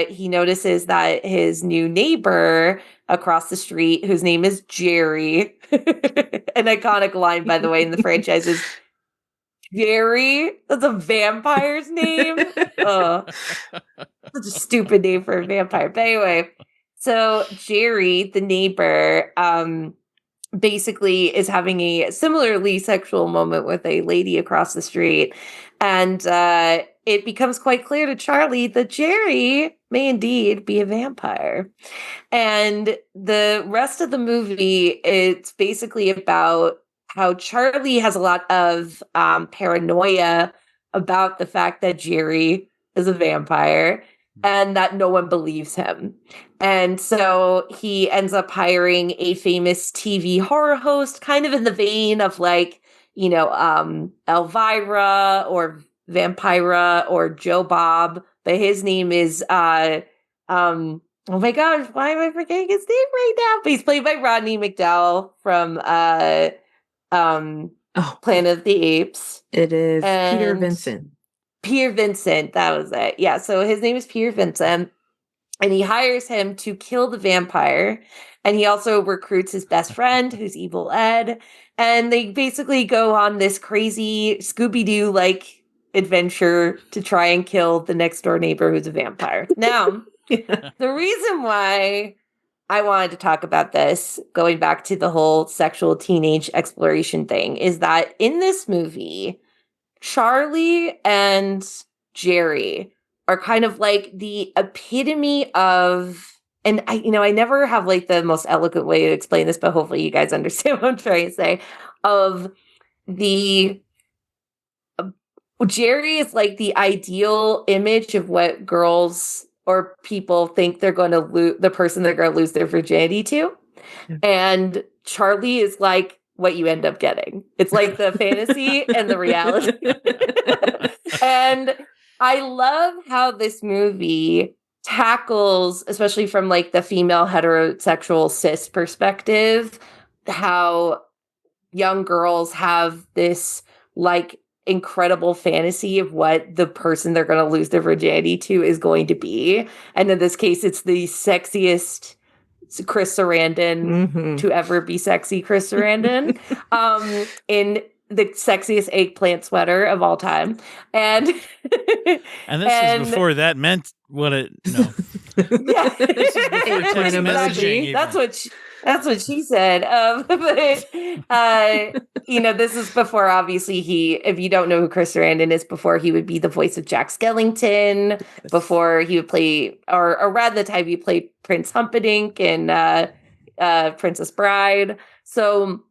he notices that his new neighbor across the street, whose name is Jerry, an iconic line, by the way, in the franchise is, Jerry? That's a vampire's name? Such a stupid name for a vampire. But anyway, so Jerry, the neighbor, basically is having a similarly sexual moment with a lady across the street. And it becomes quite clear to Charlie that Jerry may indeed be a vampire. And the rest of the movie, it's basically about how Charlie has a lot of paranoia about the fact that Jerry is a vampire and that no one believes him. And so he ends up hiring a famous TV horror host, kind of in the vein of like, Elvira or Vampira or Joe Bob, but his name is oh my gosh, why am I forgetting his name right now? But he's played by Rodney McDowell from Planet of the Apes.
It is Peter Vincent.
Peter Vincent, that was it. Yeah, so his name is Peter Vincent, and he hires him to kill the vampire. And he also recruits his best friend, who's Evil Ed. And they basically go on this crazy Scooby-Doo like adventure to try and kill the next door neighbor who's a vampire. Now, the reason why I wanted to talk about this, going back to the whole sexual teenage exploration thing, is that in this movie, Charlie and Jerry are kind of like the epitome of, and I never have like the most eloquent way to explain this, but hopefully you guys understand what I'm trying to say, of the Jerry is like the ideal image of what girls or people think they're going to lose, the person they're going to lose their virginity to. Yeah. And Charlie is like what you end up getting. It's like the fantasy and the reality. And I love how this movie tackles, especially from like the female heterosexual cis perspective, how young girls have this like incredible fantasy of what the person they're going to lose their virginity to is going to be. And in this case, it's the sexiest Chris Sarandon to ever be sexy Chris Sarandon in the sexiest eggplant sweater of all time. And
this was before that meant what it
yeah.
This is before text messaging even.
That's what she said. But this is before, obviously, if you don't know who Chris Sarandon is, before he would be the voice of Jack Skellington, before he would play, or around the time he played Prince Humperdinck in Princess Bride. So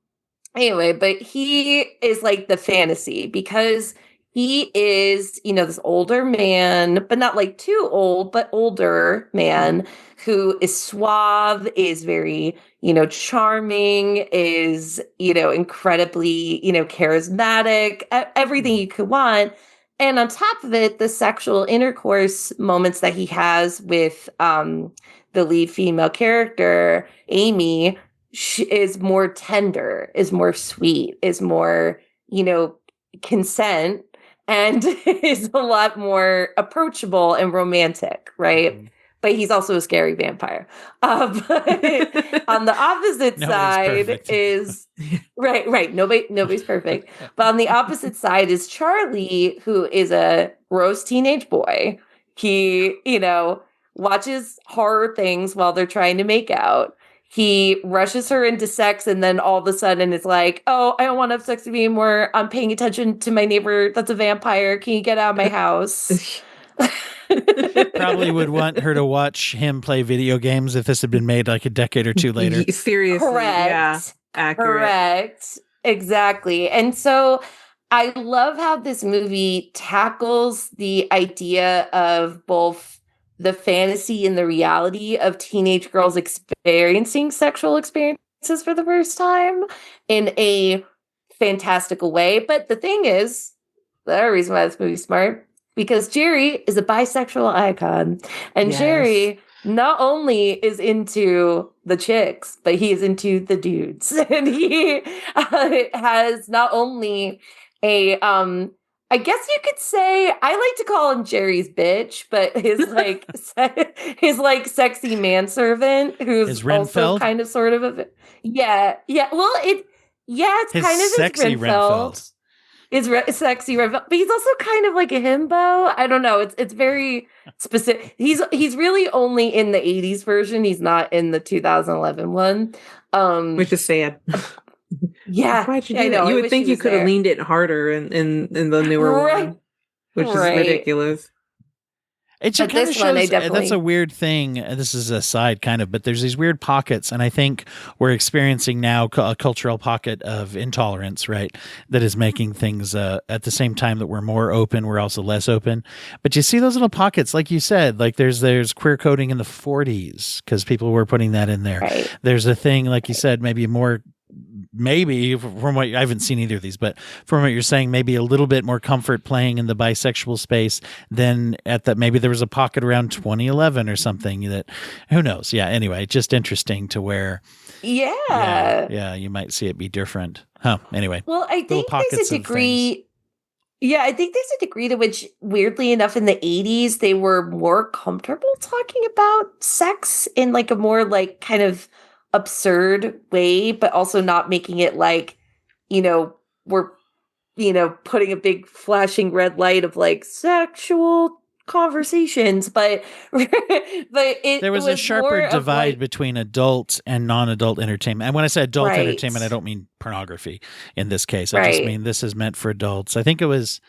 anyway, but he is like the fantasy because he is, this older man, but not like too old, but older man who is suave, is very, charming, is, incredibly, charismatic, everything you could want. And on top of it, the sexual intercourse moments that he has with the lead female character, Amy, is more tender, is more sweet, is more, consent, and is a lot more approachable and romantic, right? But he's also a scary vampire. But on the opposite side is right. Nobody's perfect. But on the opposite side is Charlie, who is a gross teenage boy. He, watches horror things while they're trying to make out. He rushes her into sex and then all of a sudden is like, oh, I don't want to have sex with you anymore. I'm paying attention to my neighbor that's a vampire. Can you get out of my house?
Probably would want her to watch him play video games if this had been made like a decade or two later.
Seriously.
Correct.
Yeah. Accurate.
Correct. Exactly. And so I love how this movie tackles the idea of both the fantasy and the reality of teenage girls experiencing sexual experiences for the first time in a fantastical way. But the thing is, the other reason why this movie's smart, because Jerry is a bisexual icon. And yes. Jerry not only is into the chicks, but he is into the dudes. And he has not only a I guess you could say, I like to call him Jerry's bitch, but his like sexy manservant who's also kind of sort of yeah. Well, it's
his
kind of
sexy
his Renfeld. Sexy Renfeld, but he's also kind of like a himbo. I don't know. It's very specific. He's really only in the 80s version. He's not in the 2011 one.
Which is sad.
Yeah,
why'd you do that? You would think you could have leaned it harder in the newer one, which is ridiculous.
It just
But
kind of
this one, I
shows that's
definitely-
a weird thing. This is a side kind of, but there's these weird pockets, and I think we're experiencing now a cultural pocket of intolerance, right? That is making things at the same time that we're more open, we're also less open. But you see those little pockets, like you said, like there's queer coding in the 40s because people were putting that in there.
Right.
There's a thing, like you said, maybe from what I haven't seen either of these, but from what you're saying, maybe a little bit more comfort playing in the bisexual space than at that. Maybe there was a pocket around 2011 or something that, who knows? Yeah. Anyway, just interesting to where,
Yeah.
you might see it be different. Huh. Anyway.
Well, I think
pockets
there's a
of
degree. Yeah, I think there's a degree to which, weirdly enough, in the 80s, they were more comfortable talking about sex in like a more like kind of absurd way, but also not making it like, we're, putting a big flashing red light of like sexual conversations, but
There was a sharper
more of,
divide
like,
between adult and non-adult entertainment. And when I say adult
Right.
entertainment, I don't mean pornography in this case. I just
Right.
mean this is meant for adults. I think it was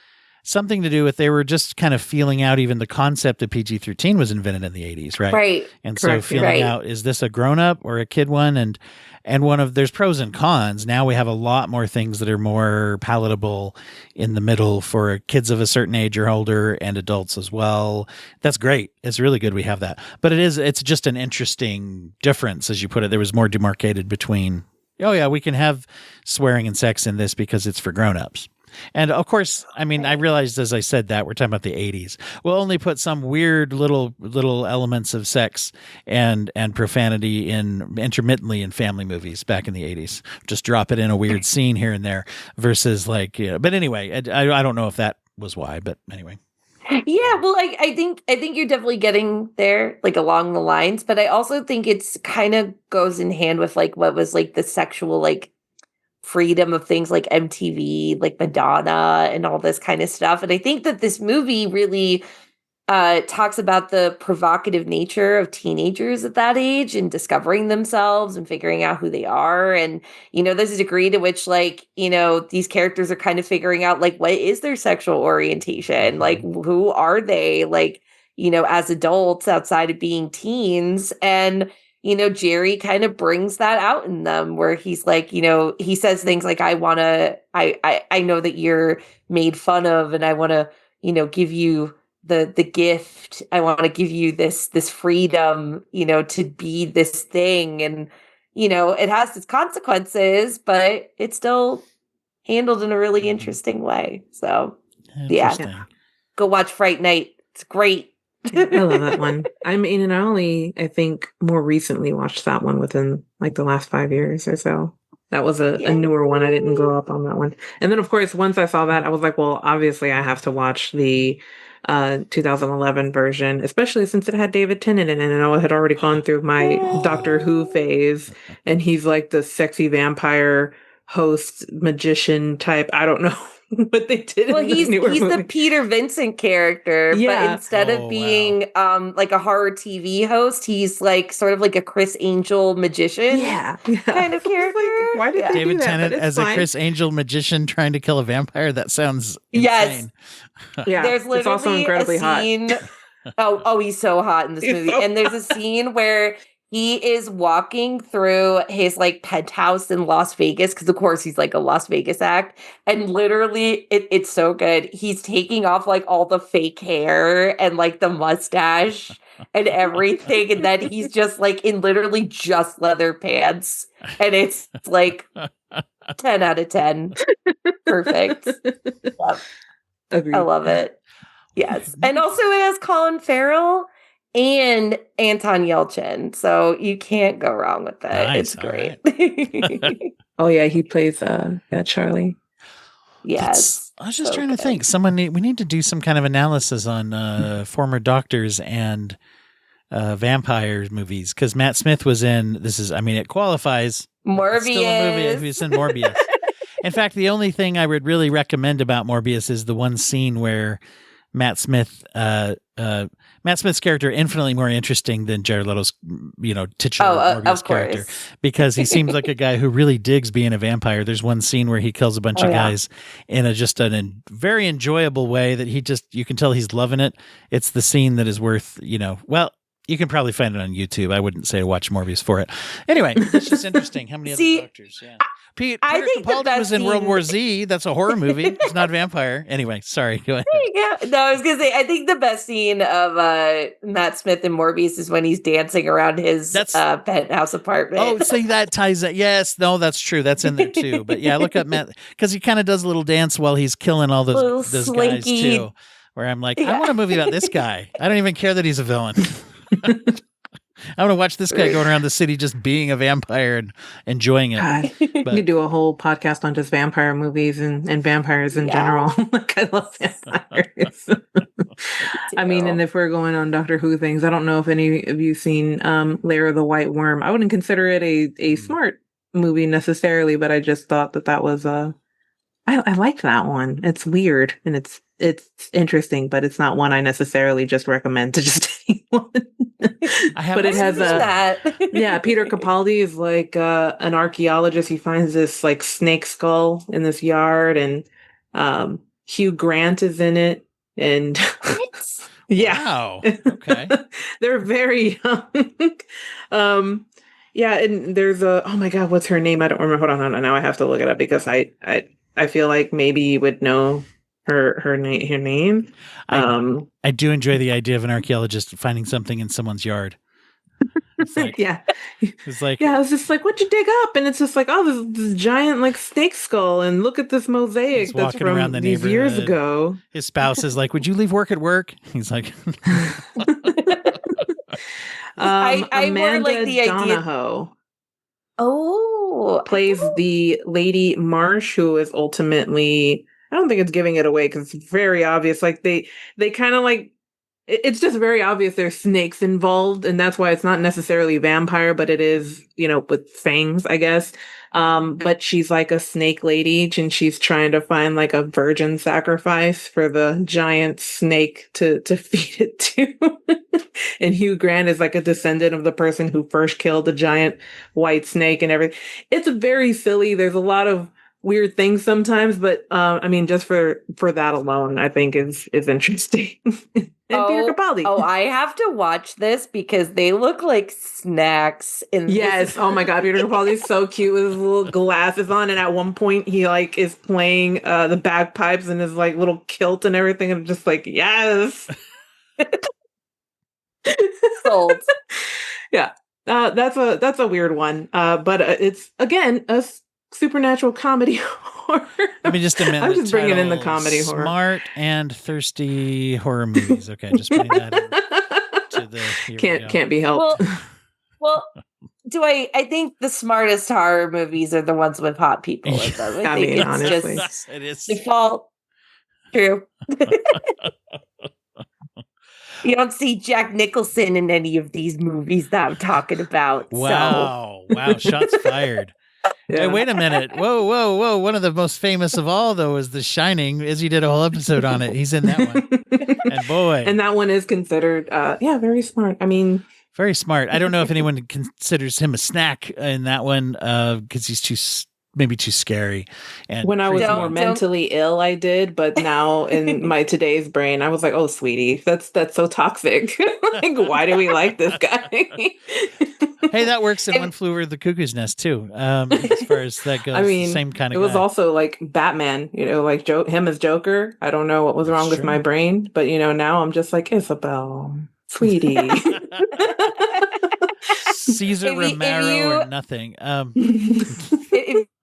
something to do with they were just kind of feeling out. Even the concept of PG-13 was invented in the 80s, right?
Right.
And so
Correct.
feeling
Right.
out, is this a grown-up or a kid one? And there's pros and cons. Now we have a lot more things that are more palatable in the middle for kids of a certain age or older and adults as well. That's great. It's really good we have that. But it's just an interesting difference, as you put it. There was more demarcated between, oh yeah, we can have swearing and sex in this because it's for grown-ups. And of course, I mean, I realized as I said that we're talking about the 80s. We'll only put some weird little elements of sex and profanity intermittently in family movies back in the 80s. Just drop it in a weird scene here and there versus like, but anyway, I don't know if that was why, but anyway.
Yeah, well, I think you're definitely getting there, like along the lines, but I also think it's kind of goes in hand with like what was like the sexual like freedom of things like MTV, like Madonna and all this kind of stuff. And I think that this movie really talks about the provocative nature of teenagers at that age and discovering themselves and figuring out who they are. And, there's a degree to which like, these characters are kind of figuring out like, what is their sexual orientation? Like, who are they? Like, as adults outside of being teens. And, Jerry kind of brings that out in them where he's like, he says things like, I know that you're made fun of and I want to, give you the gift. I want to give you this freedom, to be this thing. And, it has its consequences, but it's still handled in a really interesting way. So
Interesting.
go watch Fright Night. It's great.
I love that one. I mean, and I think more recently watched that one within like the last 5 years or so. That was a newer one. I didn't grow up on that one. And then, of course, once I saw that, I was like, well, obviously I have to watch the 2011 version, especially since it had David Tennant in it. And I had already gone through my Doctor Who phase. And he's like the sexy vampire host, magician type. I don't know what they did.
Well,
in this
he's
newer movie.
the Peter Vincent character,
Yeah.
but instead of being like a horror TV host, he's like sort of like a Chris Angel magician kind of character.
Why did they do
David
that?
Tennant
But it's
as
fine.
a Chris Angel magician trying to kill a vampire? That sounds
Yes.
insane.
Yeah,
There's
it's also
literally
incredibly
a
hot.
scene. Oh, he's so hot in this
He's
movie.
so
And there's a scene where he is walking through his like penthouse in Las Vegas, because of course he's like a Las Vegas act. And literally it's so good. He's taking off like all the fake hair and like the mustache and everything. And then he's just like in literally just leather pants. And it's like 10 out of 10. Perfect. Yep.
Agreed.
I love it. Yes. And also it has Colin Farrell and Anton Yelchin. So you can't go wrong with that.
Nice,
It's
all
great.
Oh yeah, he plays Charlie.
Yes.
I was just
So
trying to
good.
think. We need to do some kind of analysis on former doctors and vampire movies, because Matt Smith was in. It qualifies. It's still a movie.
Morbius.
He's in Morbius. In fact, the only thing I would really recommend about Morbius is the one scene where Matt Smith. Matt Smith's character infinitely more interesting than Jared Leto's, titular Morbius
of
character,
course.
because he seems like a guy who really digs being a vampire. There's one scene where he kills a bunch of guys in a very enjoyable way that you can tell he's loving it. It's the scene that is worth, well, you can probably find it on YouTube. I wouldn't say to watch Morbius for it. Anyway, it's just interesting how many other doctors. Yeah. Peter Capaldi was in World War Z. That's a horror movie. It's not a vampire. Anyway, sorry. Go ahead.
Yeah. No, I was going to say, I think the best scene of Matt Smith and Morbius is when he's dancing around his penthouse apartment.
Oh, see, that ties that. Yes. No, that's true. That's in there too. But yeah, look up Matt, because he kind of does a little dance while he's killing all those guys too, where I'm like, I want a movie about this guy. I don't even care that he's a villain. I want to watch this guy going around the city just being a vampire and enjoying it.
God, you could do a whole podcast on just vampire movies and vampires in general. Like, I love vampires. I mean, and if we're going on Doctor Who things, I don't know if any of you seen Lair of the White Worm. I wouldn't consider it a smart movie necessarily, but I just thought that was I liked that one. It's weird and it's interesting, but it's not one I necessarily just recommend to just anyone. But it has Peter Capaldi is like an archaeologist. He finds this like snake skull in this yard, and Hugh Grant is in it. And
wow, okay,
they're very young. And there's oh my God, what's her name? I don't remember. Hold on, now I have to look it up because I feel like maybe you would know her name.
I do enjoy the idea of an archaeologist finding something in someone's yard. It's like, it's like,
I was just like, what'd you dig up? And it's just like, oh, this giant like snake skull, and look at this mosaic that's from around these years ago.
His spouse is like, would you leave work at work? He's like,
I Amanda
like the
Donahoe.
Idea. Oh,
plays the Lady Marsh, who is ultimately, I don't think it's giving it away because it's very obvious. Like they kind of like, it's just very obvious there's snakes involved, and that's why it's not necessarily vampire, but it is, with fangs, I guess. But she's like a snake lady, and she's trying to find like a virgin sacrifice for the giant snake to feed it to. And Hugh Grant is like a descendant of the person who first killed the giant white snake and everything. It's very silly. There's a lot of weird things sometimes, but I mean, just for that alone, I think is interesting. And Peter Capaldi.
Oh, I have to watch this because they look like snacks.
Yes. Oh my God, Peter Capaldi's so cute with his little glasses on, and at one point he like is playing the bagpipes in his like little kilt and everything, and I'm just like, yes.
Sold.
Yeah. That's a weird one. But it's again a supernatural comedy horror.
Let me just admit,
I'm just bringing in the comedy horror.
Smart and thirsty horror movies. Okay, just putting that into the
can't be helped.
Well, I think the smartest horror movies are the ones with hot people in them. I think it's
honestly,
just
it is
default. True. You don't see Jack Nicholson in any of these movies that I'm talking about.
Wow. Wow. Shots fired. Yeah. Hey, wait a minute. Whoa. One of the most famous of all, though, is The Shining. Izzy did a whole episode on it. He's in that one. And boy.
And that one is considered, very smart. I mean,
very smart. I don't know if anyone considers him a snack in that one because he's maybe too scary. And
when I was more mentally ill, I did, but now in my today's brain, I was like, "Oh, sweetie, that's so toxic. Like, why do we like this guy?"
Hey, that works in One Flew Over the Cuckoo's Nest too. As far as that goes, I mean, same kind of.
It was
guy.
Also like Batman, like him as Joker. I don't know what was wrong with my brain, but now I'm just like, Isabel, sweetie.
Caesar Romero or nothing.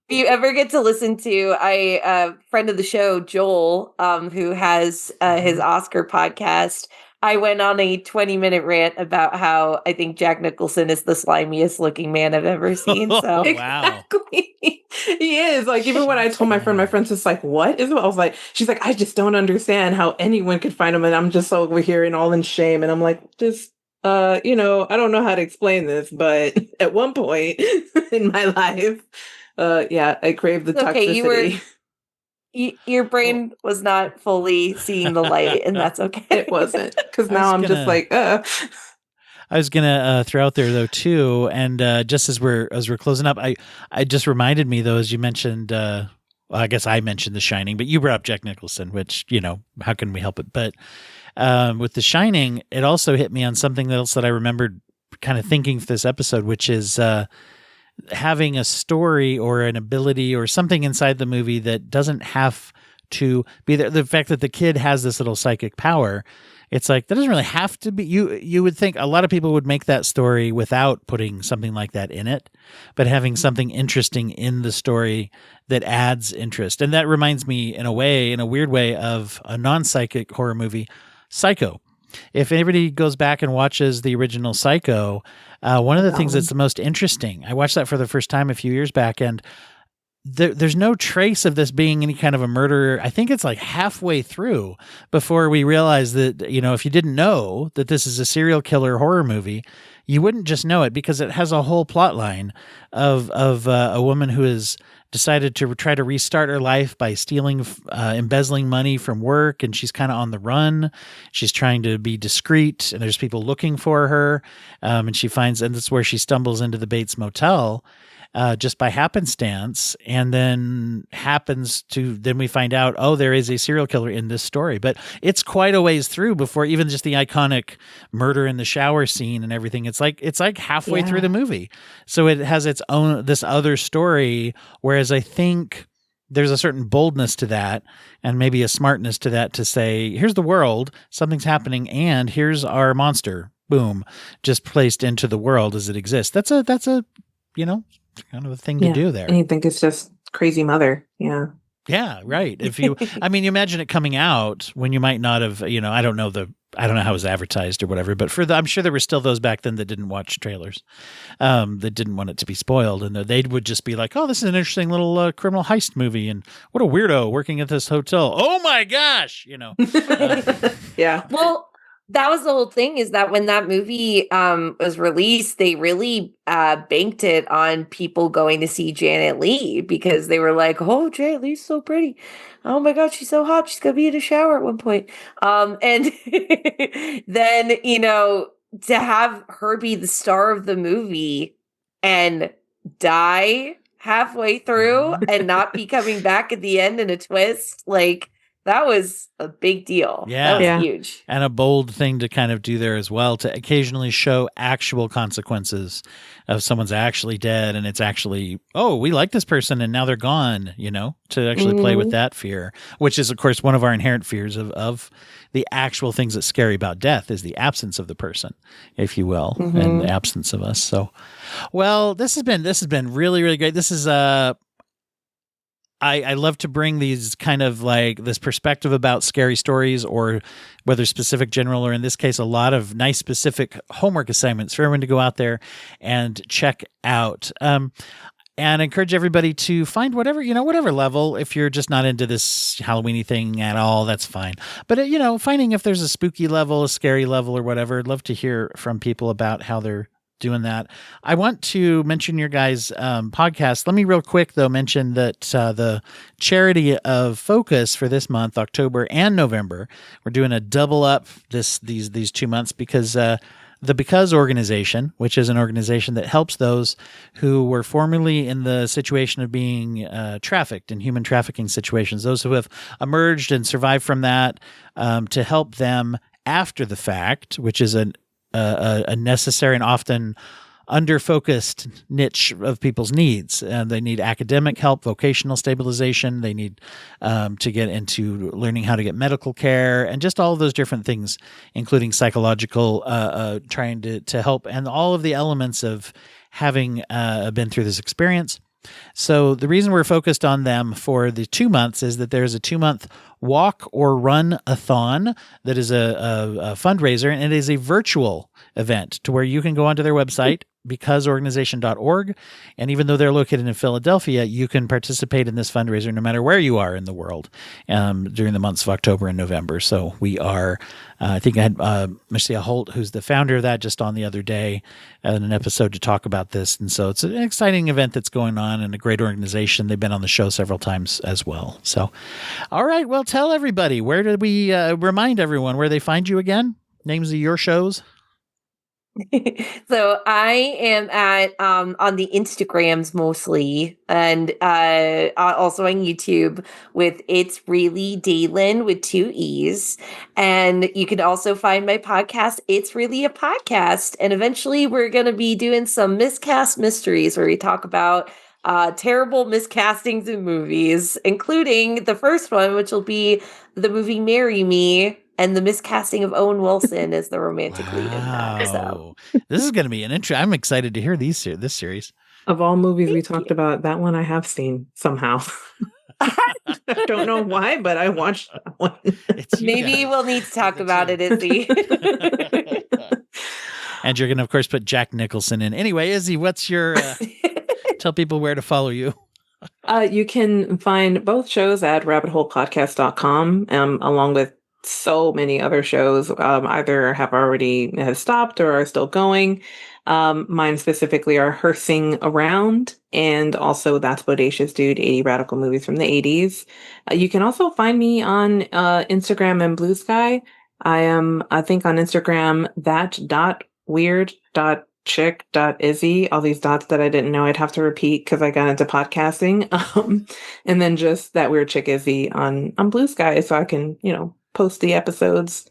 If you ever get to listen to a friend of the show, Joel, who has his Oscar podcast, I went on a 20-minute rant about how I think Jack Nicholson is the slimiest looking man I've ever seen. So
exactly. He is. Like, even when I told my friend's just like, what is it? I was like, she's like, I just don't understand how anyone could find him. And I'm just over here and all in shame. And I'm like, just I don't know how to explain this, but at one point in my life, I craved the toxicity.
Your brain was not fully seeing the light, and that's okay.
It wasn't, because now I'm just like,
I was gonna throw out there though too, and just as we're closing up, I just reminded me though, as you mentioned, well, I guess I mentioned The Shining, but you brought up Jack Nicholson, which, you know, how can we help it? But with The Shining, it also hit me on something else that I remembered kind of thinking for this episode, which is having a story or an ability or something inside the movie that doesn't have to be there. The fact that the kid has this little psychic power, it's like, that doesn't really have to be. You would think a lot of people would make that story without putting something like that in it, but having something interesting in the story that adds interest. And that reminds me in a weird way, of a non-psychic horror movie, Psycho. If anybody goes back and watches the original Psycho, one of the things that's the most interesting, I watched that for the first time a few years back, and there's no trace of this being any kind of a murder. I think it's like halfway through before we realize that, you know, if you didn't know that this is a serial killer horror movie, you wouldn't just know it, because it has a whole plot line of a woman who has decided to try to restart her life by stealing, embezzling money from work. And she's kind of on the run. She's trying to be discreet, and there's people looking for her. And she finds, and that's where she stumbles into the Bates Motel, just by happenstance, and then we find out, oh, there is a serial killer in this story. But it's quite a ways through before even just the iconic murder in the shower scene and everything. It's like halfway through the movie. So it has its own, this other story, whereas I think there's a certain boldness to that, and maybe a smartness to that, to say, here's the world, something's happening, and here's our monster, boom, just placed into the world as it exists. That's a, you know, kind of a thing to do there.
And you think it's just crazy mother. Yeah.
Yeah, right. If you, I mean, you imagine it coming out when you might not have, you know, I don't know how it was advertised or whatever, but I'm sure there were still those back then that didn't watch trailers, that didn't want it to be spoiled. And they would just be like, oh, this is an interesting little criminal heist movie. And what a weirdo working at this hotel. Oh my gosh. You know?
Yeah.
Well, that was the whole thing, is that when that movie was released, they really banked it on people going to see Janet Leigh, because they were like, oh, Janet Leigh's so pretty. Oh my God, she's so hot. She's going to be in a shower at one point. And then, you know, to have her be the star of the movie and die halfway through and not be coming back at the end in a twist, like, that was a big deal.
Yeah.
That was huge.
And a bold thing to kind of do there as well, to occasionally show actual consequences of someone's actually dead, and it's actually, oh, we like this person and now they're gone, you know, to actually play with that fear, which is, of course, one of our inherent fears of the actual things that's scary about death, is the absence of the person, if you will, and the absence of us. So, well, this has been really, really great. This is, I love to bring these kind of like this perspective about scary stories, or whether specific, general, or in this case, a lot of nice specific homework assignments for everyone to go out there and check out. And encourage everybody to find whatever level. If you're just not into this Halloween-y thing at all, that's fine. But, you know, finding if there's a spooky level, a scary level, or whatever, I'd love to hear from people about how they're doing that. I want to mention your guys' podcast. Let me real quick, though, mention that the charity of focus for this month, October and November, we're doing a double up these 2 months, because the Because organization, which is an organization that helps those who were formerly in the situation of being trafficked in human trafficking situations, those who have emerged and survived from that, to help them after the fact, which is a necessary and often under-focused niche of people's needs. They need academic help, vocational stabilization. They need to get into learning how to get medical care, and just all of those different things, including psychological, trying to help, and all of the elements of having been through this experience. So the reason we're focused on them for the 2 months is that there's a 2-month walk or run-a-thon that is a fundraiser, and it is a virtual event to where you can go onto their website, becauseorganization.org. And even though they're located in Philadelphia, you can participate in this fundraiser no matter where you are in the world during the months of October and November. So we are, I think I had Marcia Holt, who's the founder of that, just on the other day in an episode to talk about this. And so it's an exciting event that's going on and a great organization. They've been on the show several times as well. So, all right, well, tell everybody, where did we remind everyone where they find you again? Names of your shows?
So I am at on the Instagrams mostly, and also on YouTube with It's Reely Dalin with 2 E's. And you can also find my podcast, It's Really a Podcast. And eventually we're going to be doing some miscast mysteries where we talk about terrible miscastings in movies, including the first one, which will be the movie Marry Me, and the miscasting of Owen Wilson as the romantic lead in that. So
this is going to be an intro. I'm excited to hear this series.
Of all movies we
Thank
talked
you.
about, that one I have seen somehow. I don't know why, but I watched that one.
It's you
Maybe
guys.
we'll need to talk about it, Izzy.
And you're going to, of course, put Jack Nicholson in. Anyway, Izzy, what's your... tell people where to follow you.
You can find both shows at rabbitholepodcast.com, along with so many other shows, either have stopped or are still going. Mine specifically are Hearsing Around, and also That's Bodacious Dude, 80 Radical Movies from the 80s. You can also find me on Instagram and Blue Sky. I am, I think, on Instagram, that.weird.chick.izzy, all these dots that I didn't know I'd have to repeat because I got into podcasting. And then just That Weird Chick Izzy on Blue Sky, so I can, post the episodes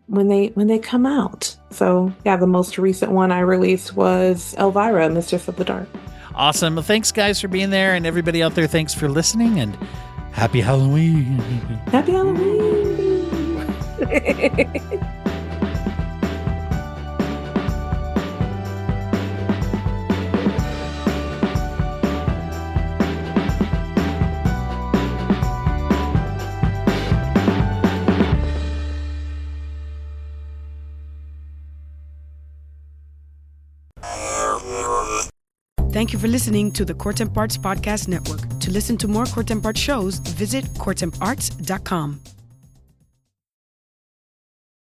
when they come out. So yeah, the most recent one I released was Elvira, Mistress of the Dark.
Awesome. Well, thanks, guys, for being there. And everybody out there, thanks for listening. And happy Halloween.
Happy Halloween.
Thank you for listening to the Court and Parts Podcast Network. To listen to more Court and Parts shows, visit courtandarts.com.